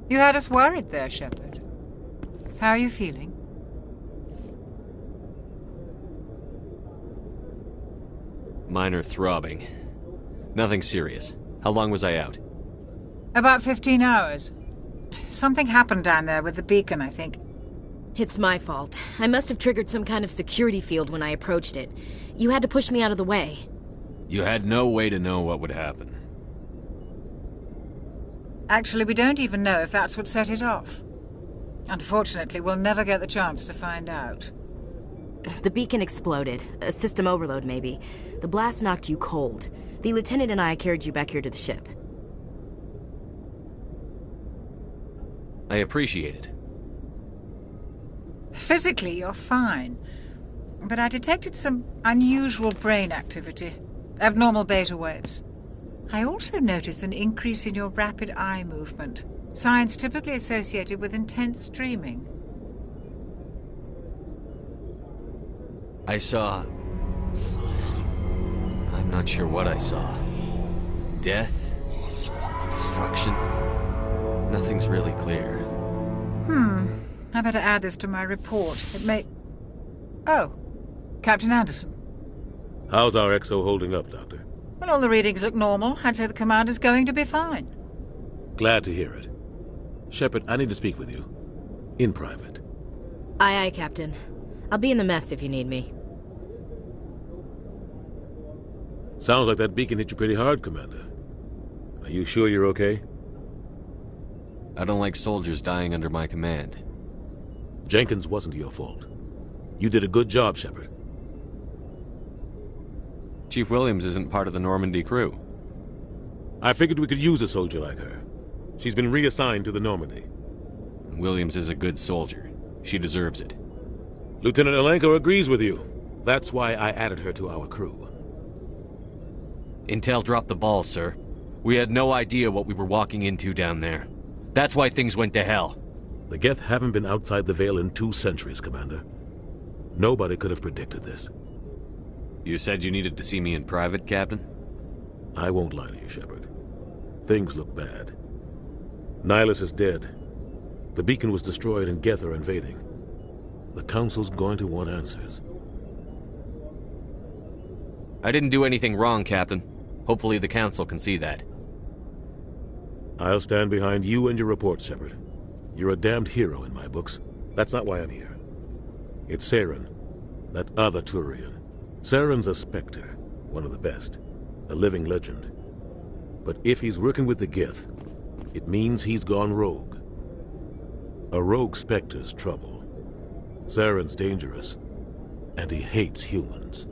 You had us worried there, Shepard. How are you feeling? Minor throbbing. Nothing serious. How long was I out? About 15 hours. Something happened down there with the beacon, I think. It's my fault. I must have triggered some kind of security field when I approached it. You had to push me out of the way. You had no way to know what would happen. Actually, we don't even know if that's what set it off. Unfortunately, we'll never get the chance to find out. The beacon exploded. A system overload, maybe. The blast knocked you cold. The lieutenant and I carried you back here to the ship. I appreciate it. Physically, you're fine. But I detected some unusual brain activity. Abnormal beta waves. I also noticed an increase in your rapid eye movement. Signs typically associated with intense dreaming. I saw... I'm not sure what I saw. Death? Destruction? Nothing's really clear. I better add this to my report. It may... Oh, Captain Anderson. How's our XO holding up, Doctor? Well, all the readings look normal. I'd say the commander's going to be fine. Glad to hear it. Shepard, I need to speak with you. In private. Aye, Captain. I'll be in the mess if you need me. Sounds like that beacon hit you pretty hard, Commander. Are you sure you're okay? I don't like soldiers dying under my command. Jenkins wasn't your fault. You did a good job, Shepard. Chief Williams isn't part of the Normandy crew. I figured we could use a soldier like her. She's been reassigned to the Normandy. Williams is a good soldier. She deserves it. Lieutenant Alenko agrees with you. That's why I added her to our crew. Intel dropped the ball, sir. We had no idea what we were walking into down there. That's why things went to hell. The Geth haven't been outside the Veil in 2 centuries, Commander. Nobody could have predicted this. You said you needed to see me in private, Captain? I won't lie to you, Shepard. Things look bad. Nihilus is dead. The beacon was destroyed and Geth are invading. The Council's going to want answers. I didn't do anything wrong, Captain. Hopefully the Council can see that. I'll stand behind you and your report, Shepard. You're a damned hero in my books. That's not why I'm here. It's Saren, that other Turian. Saren's a Spectre, one of the best, a living legend. But if he's working with the Geth, it means he's gone rogue. A rogue Spectre's trouble. Saren's dangerous, and he hates humans.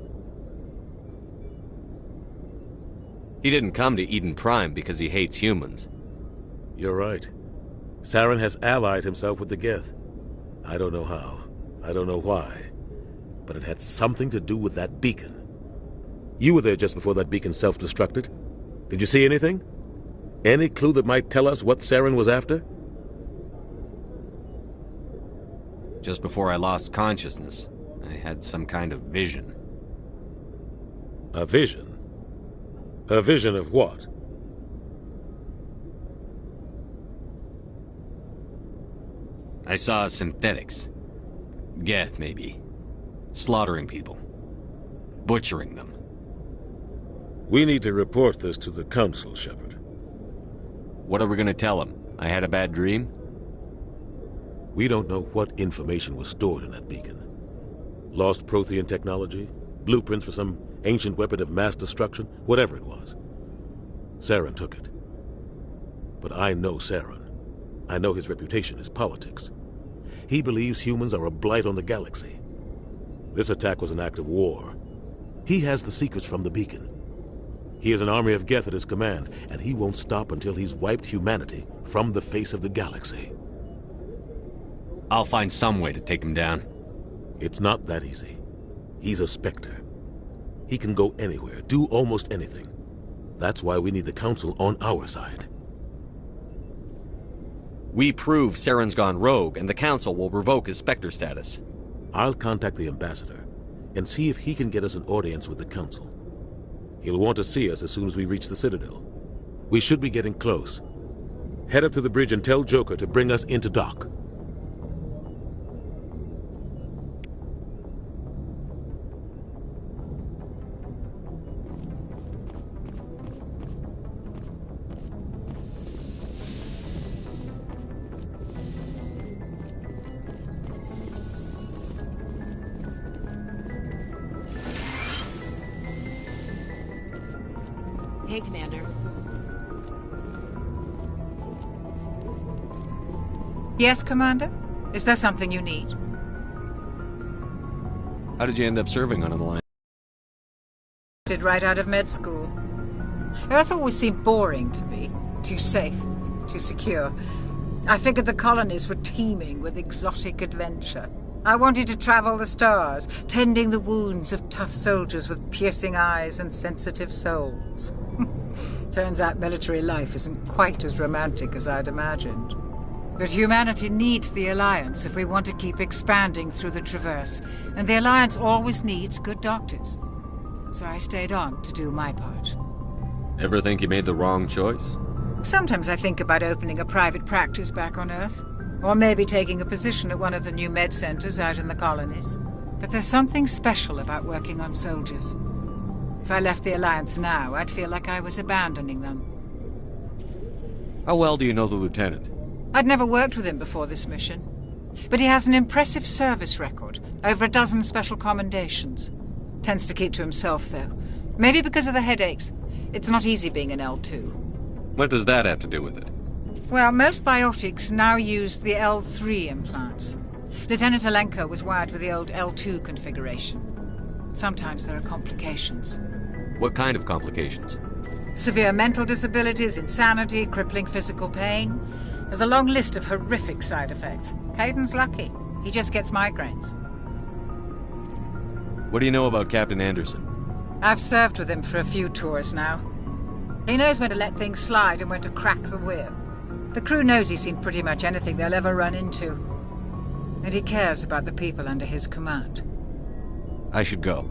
He didn't come to Eden Prime because he hates humans. You're right. Saren has allied himself with the Geth. I don't know how. I don't know why. But it had something to do with that beacon. You were there just before that beacon self-destructed. Did you see anything? Any clue that might tell us what Saren was after? Just before I lost consciousness, I had some kind of vision. A vision? A vision of what? I saw synthetics. Geth, maybe. Slaughtering people. Butchering them. We need to report this to the Council, Shepard. What are we gonna tell them? I had a bad dream? We don't know what information was stored in that beacon. Lost Prothean technology? Blueprints for some ancient weapon of mass destruction? Whatever it was. Saren took it. But I know Saren. I know his reputation is politics. He believes humans are a blight on the galaxy. This attack was an act of war. He has the secrets from the beacon. He has an army of Geth at his command, and he won't stop until he's wiped humanity from the face of the galaxy. I'll find some way to take him down. It's not that easy. He's a Spectre. He can go anywhere, do almost anything. That's why we need the Council on our side. We prove Saren's gone rogue, and the Council will revoke his Spectre status. I'll contact the Ambassador and see if he can get us an audience with the Council. He'll want to see us as soon as we reach the Citadel. We should be getting close. Head up to the bridge and tell Joker to bring us into dock. Hey, Commander. Yes, Commander? Is there something you need? How did you end up serving on an Alliance? Did right out of med school. Earth always seemed boring to me. Too safe, too secure. I figured the colonies were teeming with exotic adventure. I wanted to travel the stars, tending the wounds of tough soldiers with piercing eyes and sensitive souls. Turns out military life isn't quite as romantic as I'd imagined. But humanity needs the Alliance if we want to keep expanding through the Traverse, and the Alliance always needs good doctors. So I stayed on to do my part. Ever think you made the wrong choice? Sometimes I think about opening a private practice back on Earth, or maybe taking a position at one of the new med centers out in the colonies. But there's something special about working on soldiers. If I left the Alliance now, I'd feel like I was abandoning them. How well do you know the Lieutenant? I'd never worked with him before this mission. But he has an impressive service record, over a dozen special commendations. Tends to keep to himself, though. Maybe because of the headaches. It's not easy being an L2. What does that have to do with it? Well, most biotics now use the L3 implants. Lieutenant Alenko was wired with the old L2 configuration. Sometimes there are complications. What kind of complications? Severe mental disabilities, insanity, crippling physical pain. There's a long list of horrific side effects. Caden's lucky. He just gets migraines. What do you know about Captain Anderson? I've served with him for a few tours now. He knows when to let things slide and when to crack the whip. The crew knows he's seen pretty much anything they'll ever run into. And he cares about the people under his command. I should go.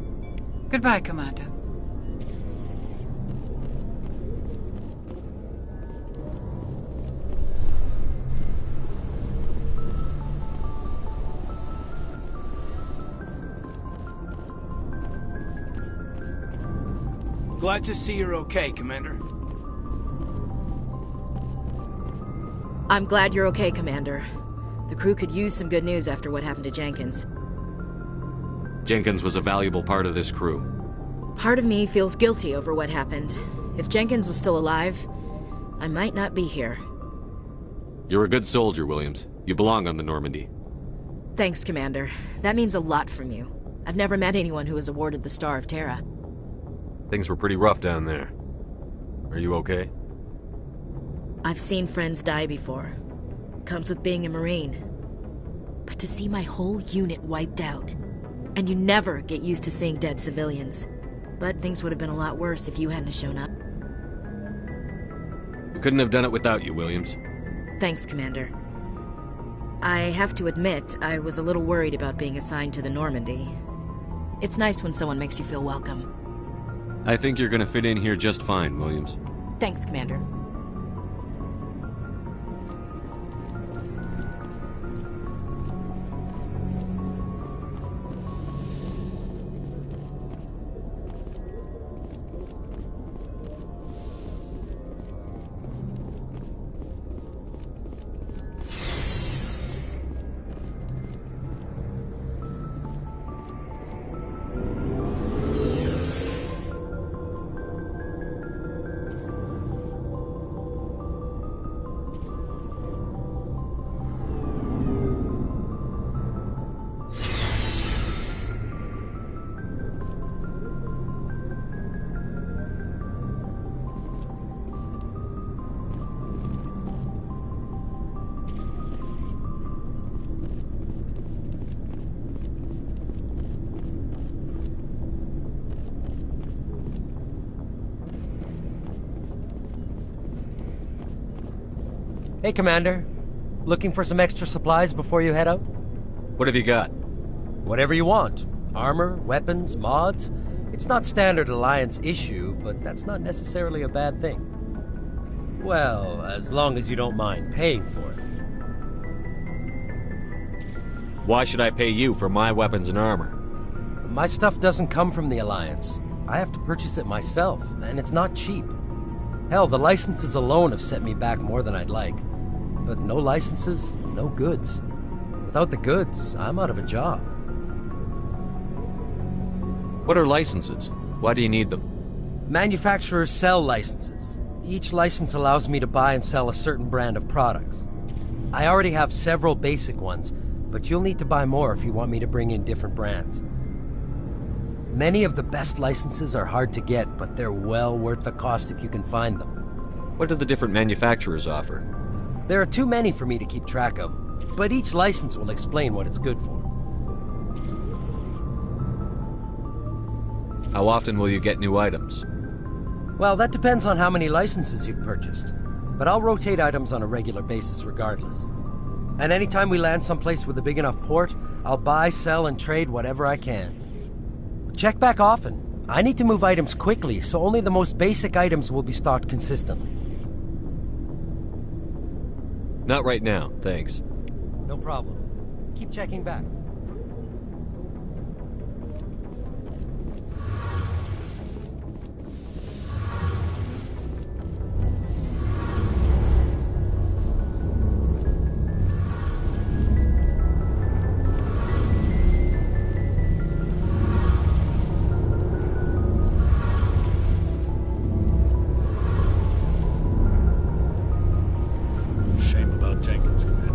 Goodbye, Commander. Glad to see you're okay, Commander. I'm glad you're okay, Commander. The crew could use some good news after what happened to Jenkins. Jenkins was a valuable part of this crew. Part of me feels guilty over what happened. If Jenkins was still alive, I might not be here. You're a good soldier, Williams. You belong on the Normandy. Thanks, Commander. That means a lot from you. I've never met anyone who was awarded the Star of Terra. Things were pretty rough down there. Are you okay? I've seen friends die before. Comes with being a Marine. But to see my whole unit wiped out, and you never get used to seeing dead civilians. But things would have been a lot worse if you hadn't shown up. We couldn't have done it without you, Williams. Thanks, Commander. I have to admit, I was a little worried about being assigned to the Normandy. It's nice when someone makes you feel welcome. I think you're gonna fit in here just fine, Williams. Thanks, Commander. Hey, Commander. Looking for some extra supplies before you head out? What have you got? Whatever you want. Armor, weapons, mods. It's not standard Alliance issue, but that's not necessarily a bad thing. Well, as long as you don't mind paying for it. Why should I pay you for my weapons and armor? My stuff doesn't come from the Alliance. I have to purchase it myself, and it's not cheap. Hell, the licenses alone have set me back more than I'd like. But no licenses, no goods. Without the goods, I'm out of a job. What are licenses? Why do you need them? Manufacturers sell licenses. Each license allows me to buy and sell a certain brand of products. I already have several basic ones, but you'll need to buy more if you want me to bring in different brands. Many of the best licenses are hard to get, but they're well worth the cost if you can find them. What do the different manufacturers offer? There are too many for me to keep track of, but each license will explain what it's good for. How often will you get new items? Well, that depends on how many licenses you've purchased, but I'll rotate items on a regular basis regardless. And anytime we land someplace with a big enough port, I'll buy, sell, and trade whatever I can. Check back often. I need to move items quickly, so only the most basic items will be stocked consistently. Not right now, thanks. No problem. Keep checking back. Jenkins, Commander.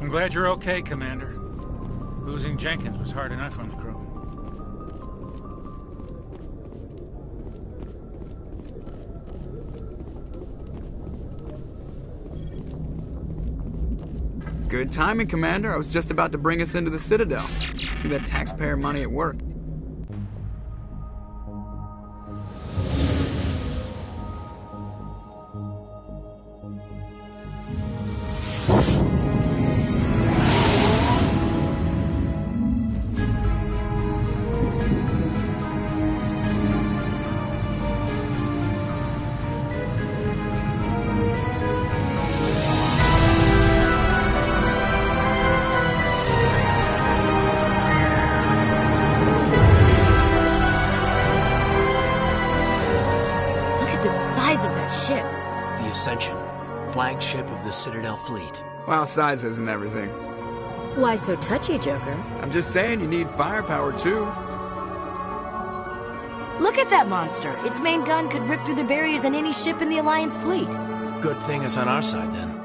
I'm glad you're okay, Commander. Losing Jenkins was hard enough on the crew. Good timing, Commander. I was just about to bring us into the Citadel. See that taxpayer money at work. Flagship of the Citadel fleet. Well, size isn't everything. Why so touchy, Joker? I'm just saying you need firepower, too. Look at that monster. Its main gun could rip through the barriers in any ship in the Alliance fleet. Good thing it's on our side, then.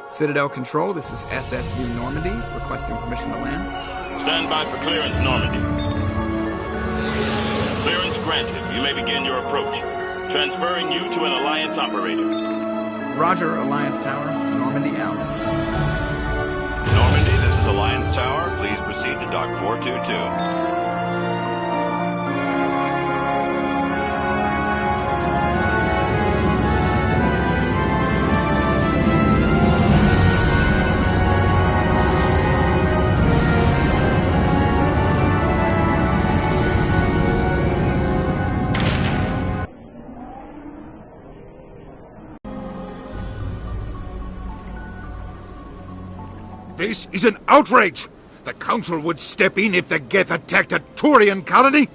Citadel Control, this is SSV Normandy, requesting permission to land. Stand by for clearance, Normandy. Clearance granted. You may begin your approach. Transferring you to an Alliance operator. Roger, Alliance Tower. Normandy out. Normandy, this is Alliance Tower. Please proceed to Dock 422. This is an outrage! The Council would step in if the Geth attacked a Turian colony?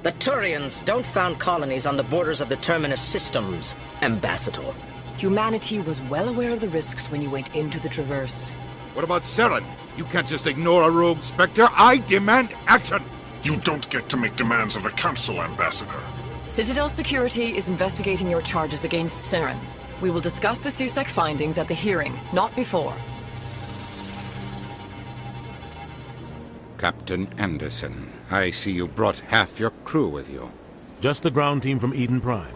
The Turians don't found colonies on the borders of the Terminus systems, Ambassador. Humanity was well aware of the risks when you went into the Traverse. What about Saren? You can't just ignore a rogue Spectre. I demand action! You don't get to make demands of the Council, Ambassador. Citadel Security is investigating your charges against Saren. We will discuss the CSEC findings at the hearing, not before. Captain Anderson, I see you brought half your crew with you. Just the ground team from Eden Prime,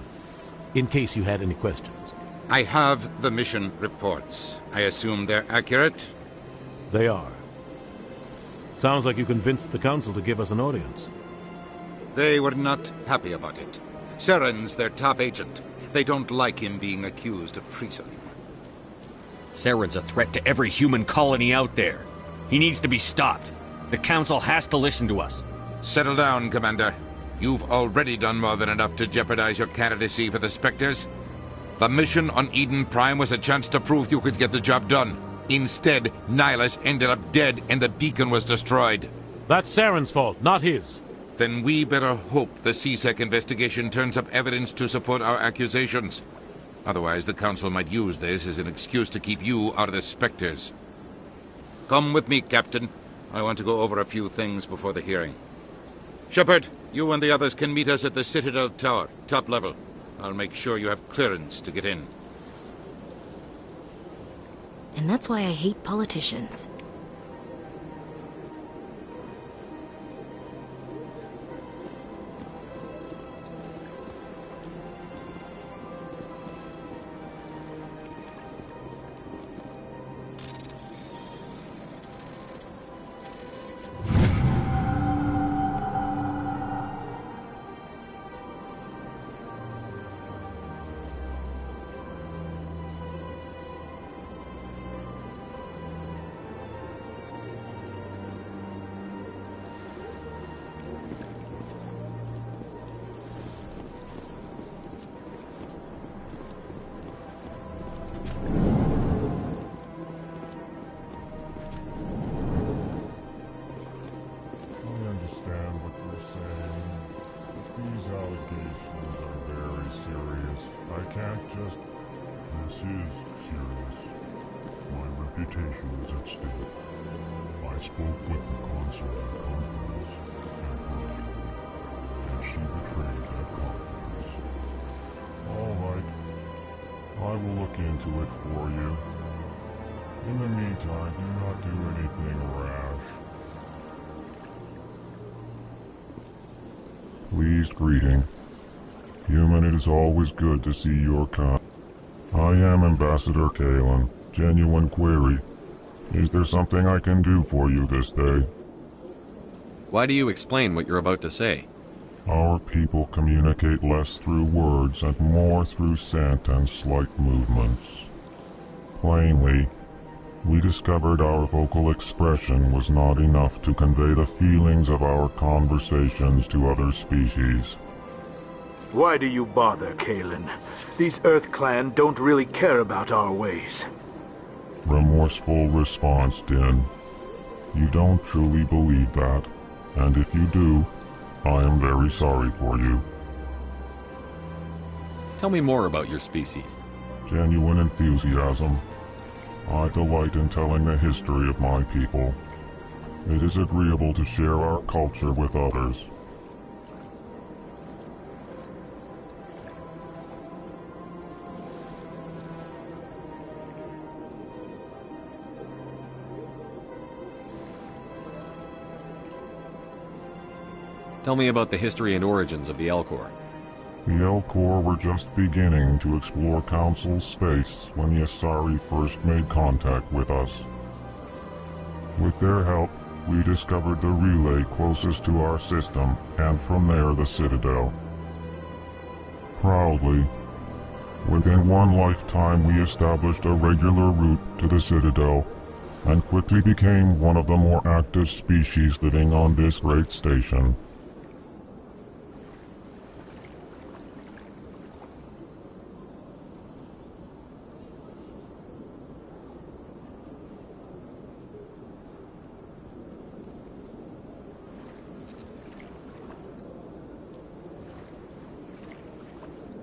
in case you had any questions. I have the mission reports. I assume they're accurate? They are. Sounds like you convinced the Council to give us an audience. They were not happy about it. Saren's their top agent. They don't like him being accused of treason. Saren's a threat to every human colony out there. He needs to be stopped. The Council has to listen to us. Settle down, Commander. You've already done more than enough to jeopardize your candidacy for the Spectres. The mission on Eden Prime was a chance to prove you could get the job done. Instead, Nihilus ended up dead and the beacon was destroyed. That's Saren's fault, not his. Then we better hope the CSEC investigation turns up evidence to support our accusations. Otherwise, the Council might use this as an excuse to keep you out of the Spectres. Come with me, Captain. I want to go over a few things before the hearing. Shepard, you and the others can meet us at the Citadel Tower, top level. I'll make sure you have clearance to get in. And that's why I hate politicians. This is serious. My reputation is at stake. I spoke with the consul in confidence and hurt her, and she betrayed that confidence. All right. I will look into it for you. In the meantime, do not do anything rash. Pleased greeting. Human, it is always good to see your kind. I am Ambassador Kalen. Genuine query. Is there something I can do for you this day? Why do you explain what you're about to say? Our people communicate less through words and more through scent and slight movements. Plainly, we discovered our vocal expression was not enough to convey the feelings of our conversations to other species. Why do you bother, Kalen? These Earth Clan don't really care about our ways. Remorseful response, Din. You don't truly believe that, and if you do, I am very sorry for you. Tell me more about your species. Genuine enthusiasm. I delight in telling the history of my people. It is agreeable to share our culture with others. Tell me about the history and origins of the Elcor. The Elcor were just beginning to explore Council space when the Asari first made contact with us. With their help, we discovered the relay closest to our system, and from there the Citadel. Proudly, within one lifetime we established a regular route to the Citadel, and quickly became one of the more active species living on this great station.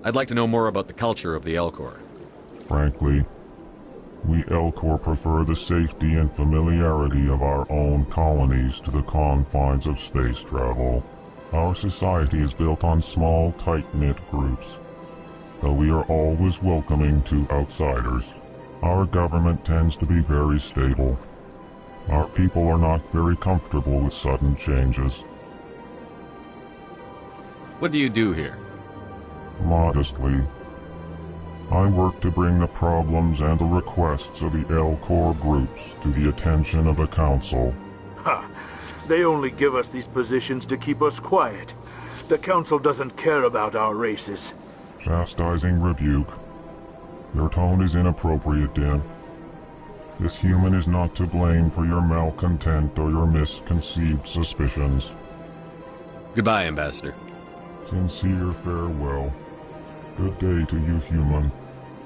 I'd like to know more about the culture of the Elcor. Frankly, we Elcor prefer the safety and familiarity of our own colonies to the confines of space travel. Our society is built on small, tight-knit groups. Though we are always welcoming to outsiders, our government tends to be very stable. Our people are not very comfortable with sudden changes. What do you do here? Modestly, I work to bring the problems and the requests of the Elcor groups to the attention of the Council. Ha! They only give us these positions to keep us quiet. The Council doesn't care about our races. Chastising rebuke. Your tone is inappropriate, Din. This human is not to blame for your malcontent or your misconceived suspicions. Goodbye, Ambassador. Sincere farewell. Good day to you, human.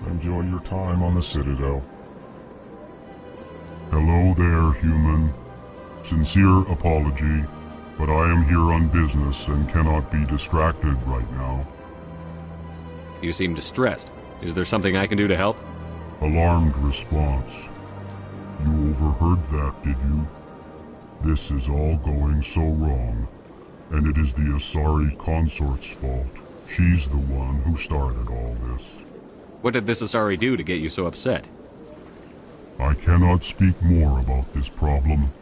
Enjoy your time on the Citadel. Hello there, human. Sincere apology, but I am here on business and cannot be distracted right now. You seem distressed. Is there something I can do to help? Alarmed response. You overheard that, did you? This is all going so wrong, and it is the Asari consort's fault. She's the one who started all this. What did this Asari do to get you so upset? I cannot speak more about this problem.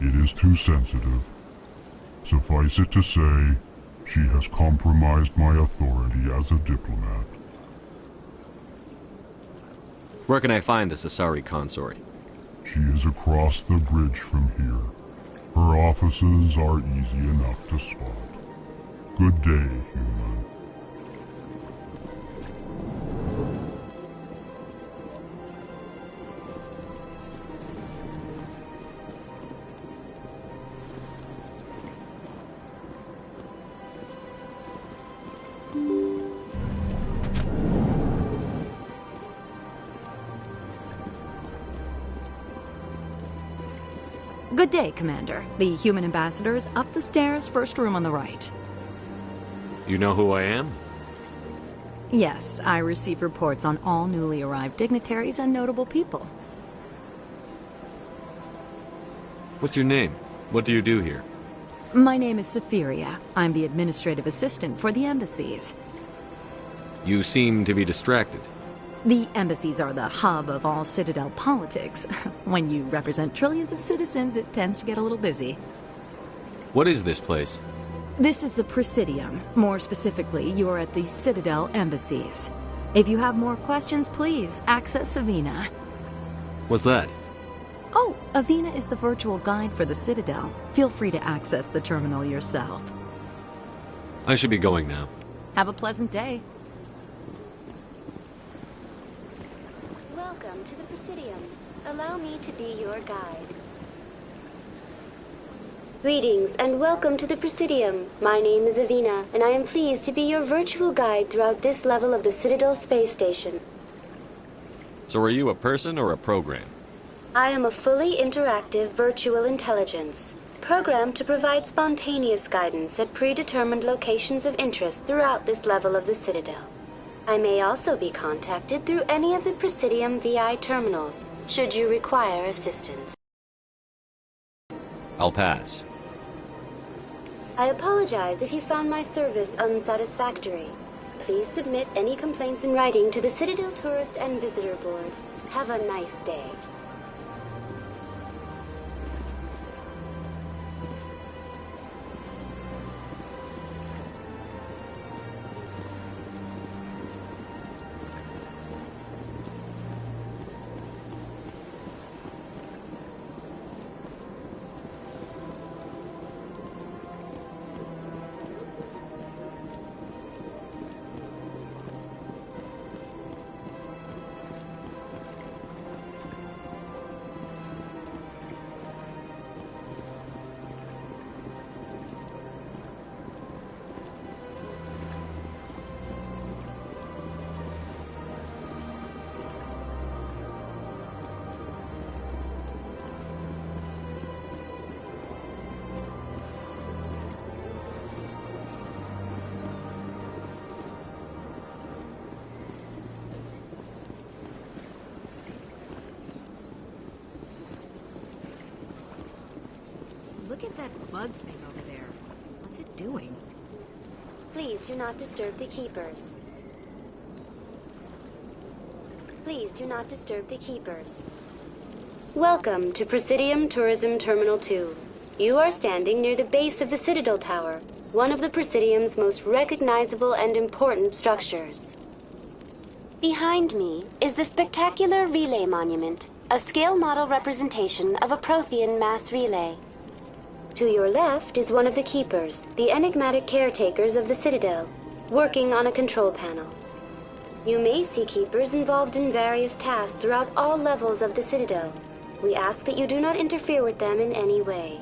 It is too sensitive. Suffice it to say, she has compromised my authority as a diplomat. Where can I find this Asari consort? She is across the bridge from here. Her offices are easy enough to spot. Good day, human. Good day, Commander. The human ambassador is up the stairs, first room on the right. You know who I am? Yes, I receive reports on all newly arrived dignitaries and notable people. What's your name? What do you do here? My name is Saphiria. I'm the administrative assistant for the embassies. You seem to be distracted. The embassies are the hub of all Citadel politics. When you represent trillions of citizens, it tends to get a little busy. What is this place? This is the Presidium. More specifically, you're at the Citadel embassies. If you have more questions, please access Avina. What's that? Oh, Avina is the virtual guide for the Citadel. Feel free to access the terminal yourself. I should be going now. Have a pleasant day. Welcome to the Presidium. Allow me to be your guide. Greetings and welcome to the Presidium. My name is Avina, and I am pleased to be your virtual guide throughout this level of the Citadel space station. So are you a person or a program? I am a fully interactive virtual intelligence, programmed to provide spontaneous guidance at predetermined locations of interest throughout this level of the Citadel. I may also be contacted through any of the Presidium VI terminals, should you require assistance. I'll pass. I apologize if you found my service unsatisfactory. Please submit any complaints in writing to the Citadel Tourist and Visitor Board. Have a nice day. Look at that bug thing over there. What's it doing? Please do not disturb the keepers. Please do not disturb the keepers. Welcome to Presidium Tourism Terminal 2. You are standing near the base of the Citadel Tower, one of the Presidium's most recognizable and important structures. Behind me is the spectacular Relay Monument, a scale model representation of a Prothean mass relay. To your left is one of the keepers, the enigmatic caretakers of the Citadel, working on a control panel. You may see keepers involved in various tasks throughout all levels of the Citadel. We ask that you do not interfere with them in any way.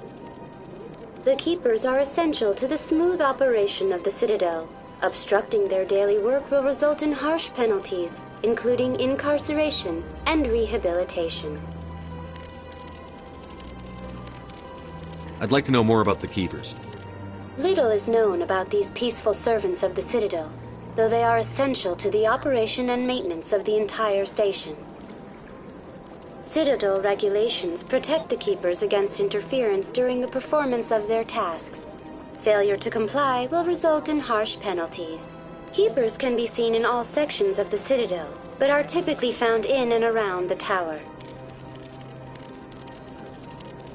The keepers are essential to the smooth operation of the Citadel. Obstructing their daily work will result in harsh penalties, including incarceration and rehabilitation. I'd like to know more about the Keepers. Little is known about these peaceful servants of the Citadel, though they are essential to the operation and maintenance of the entire station. Citadel regulations protect the Keepers against interference during the performance of their tasks. Failure to comply will result in harsh penalties. Keepers can be seen in all sections of the Citadel, but are typically found in and around the tower.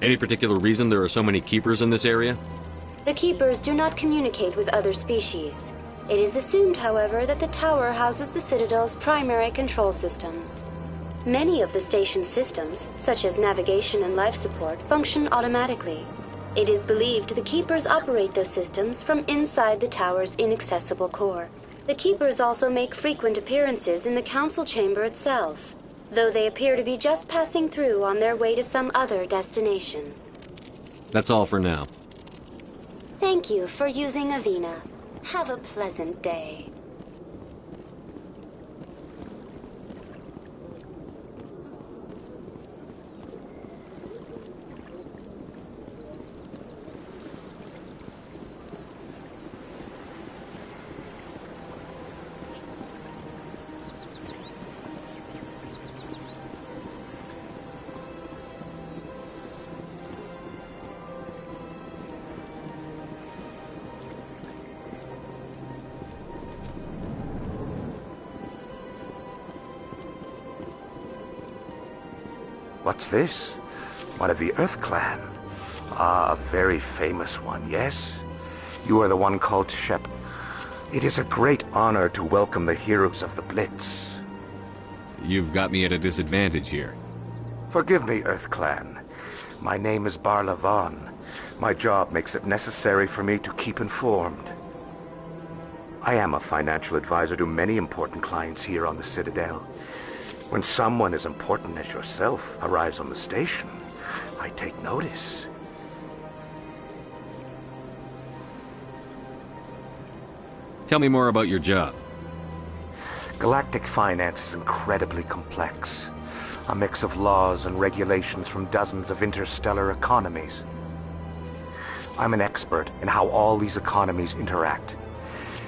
Any particular reason there are so many Keepers in this area? The Keepers do not communicate with other species. It is assumed, however, that the tower houses the Citadel's primary control systems. Many of the station's systems, such as navigation and life support, function automatically. It is believed the Keepers operate those systems from inside the tower's inaccessible core. The Keepers also make frequent appearances in the council chamber itself, though they appear to be just passing through on their way to some other destination. That's all for now. Thank you for using Avina. Have a pleasant day. What's this? One of the Earth Clan. Ah, a very famous one, yes? You are the one called Shep. It is a great honor to welcome the heroes of the Blitz. You've got me at a disadvantage here. Forgive me, Earth Clan. My name is Barla Vaughn. My job makes it necessary for me to keep informed. I am a financial advisor to many important clients here on the Citadel. When someone as important as yourself arrives on the station, I take notice. Tell me more about your job. Galactic finance is incredibly complex. A mix of laws and regulations from dozens of interstellar economies. I'm an expert in how all these economies interact.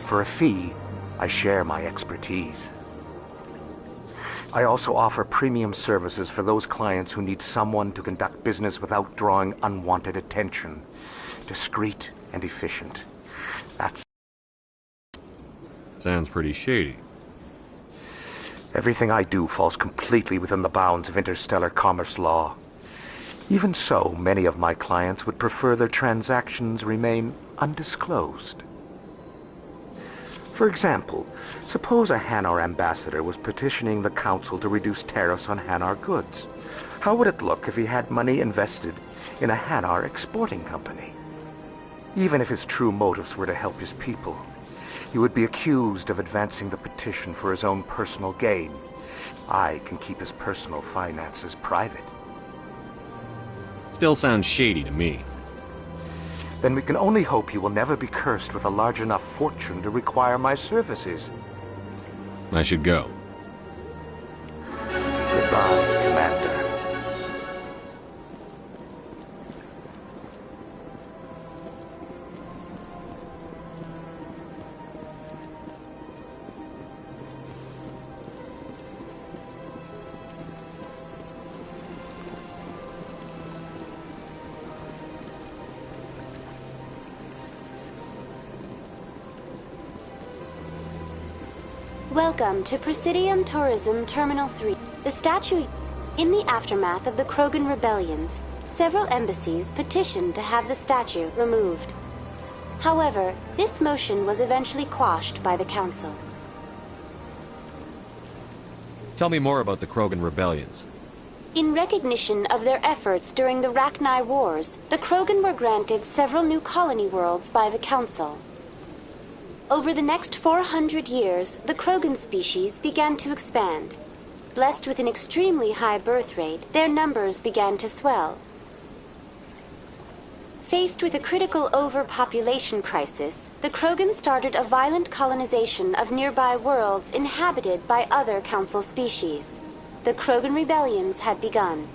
For a fee, I share my expertise. I also offer premium services for those clients who need someone to conduct business without drawing unwanted attention. Discreet and efficient. That's... Sounds pretty shady. Everything I do falls completely within the bounds of interstellar commerce law. Even so, many of my clients would prefer their transactions remain undisclosed. For example, suppose a Hanar ambassador was petitioning the Council to reduce tariffs on Hanar goods. How would it look if he had money invested in a Hanar exporting company? Even if his true motives were to help his people, he would be accused of advancing the petition for his own personal gain. I can keep his personal finances private. Still sounds shady to me. Then we can only hope you will never be cursed with a large enough fortune to require my services. I should go. Goodbye, Commander. Welcome to Presidium Tourism Terminal 3. The statue... In the aftermath of the Krogan rebellions, several embassies petitioned to have the statue removed. However, this motion was eventually quashed by the Council. Tell me more about the Krogan rebellions. In recognition of their efforts during the Rachni Wars, the Krogan were granted several new colony worlds by the Council. Over the next 400 years, the Krogan species began to expand. Blessed with an extremely high birth rate, their numbers began to swell. Faced with a critical overpopulation crisis, the Krogan started a violent colonization of nearby worlds inhabited by other Council species. The Krogan rebellions had begun.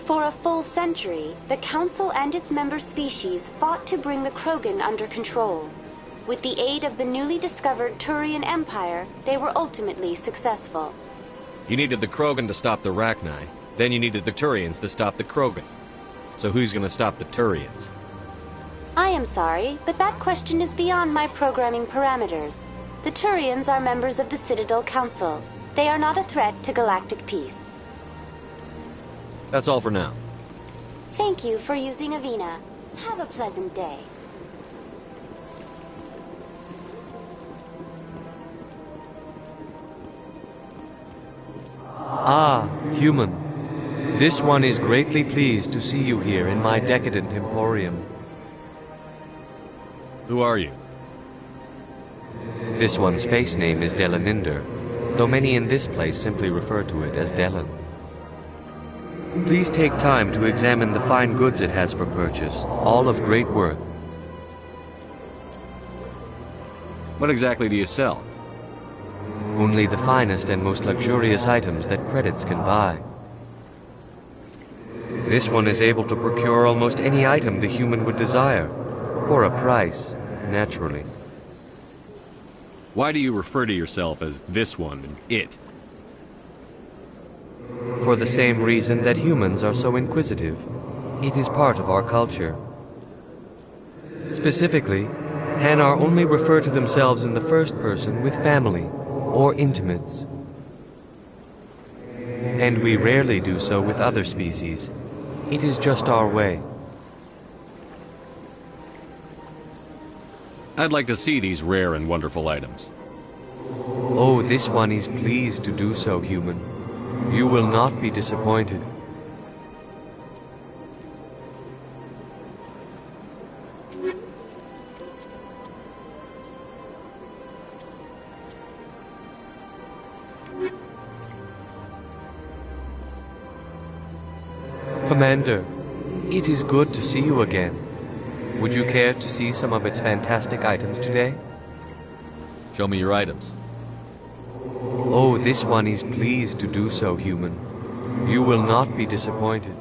For a full century, the Council and its member species fought to bring the Krogan under control. With the aid of the newly discovered Turian Empire, they were ultimately successful. You needed the Krogan to stop the Rachni, then you needed the Turians to stop the Krogan. So who's gonna stop the Turians? I am sorry, but that question is beyond my programming parameters. The Turians are members of the Citadel Council. They are not a threat to galactic peace. That's all for now. Thank you for using Avina. Have a pleasant day. Ah, human. This one is greatly pleased to see you here in my decadent emporium. Who are you? This one's face name is Delaninder, though many in this place simply refer to it as Delan. Please take time to examine the fine goods it has for purchase, all of great worth. What exactly do you sell? Only the finest and most luxurious items that credits can buy. This one is able to procure almost any item the human would desire, for a price, naturally. Why do you refer to yourself as this one and it? For the same reason that humans are so inquisitive. It is part of our culture. Specifically, Hanar only refer to themselves in the first person with family or intimates. And we rarely do so with other species. It is just our way. I'd like to see these rare and wonderful items. Oh, this one is pleased to do so, human. You will not be disappointed. Commander, it is good to see you again. Would you care to see some of its fantastic items today? Show me your items. Oh, this one is pleased to do so, human. You will not be disappointed.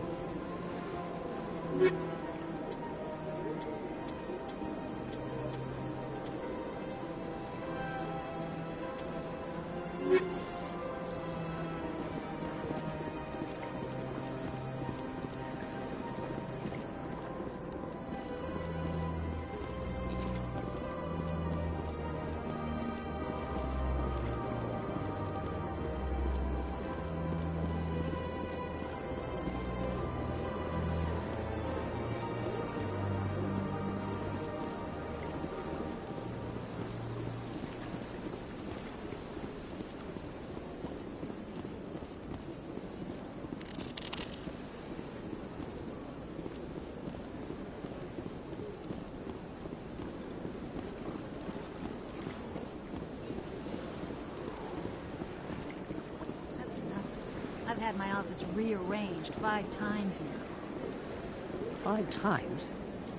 I've had my office rearranged 5 times now. 5 times?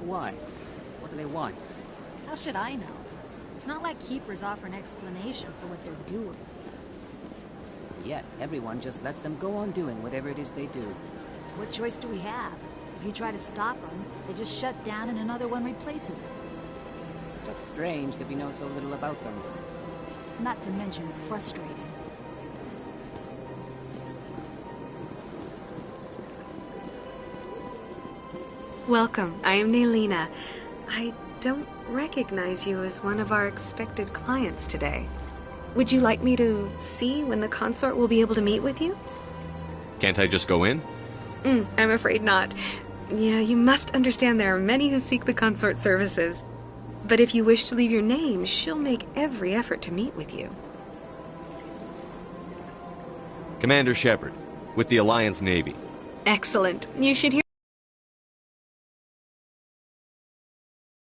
Why? What do they want? How should I know? It's not like Keepers offer an explanation for what they're doing. Yet, everyone just lets them go on doing whatever it is they do. What choice do we have? If you try to stop them, they just shut down and another one replaces it. Just strange that we know so little about them. Not to mention frustrating. Welcome. I am Naylina. I don't recognize you as one of our expected clients today. Would you like me to see when the consort will be able to meet with you? Can't I just go in? I'm afraid not. Yeah, you must understand there are many who seek the consort services. But if you wish to leave your name, she'll make every effort to meet with you. Commander Shepard, with the Alliance Navy. Excellent. You should hear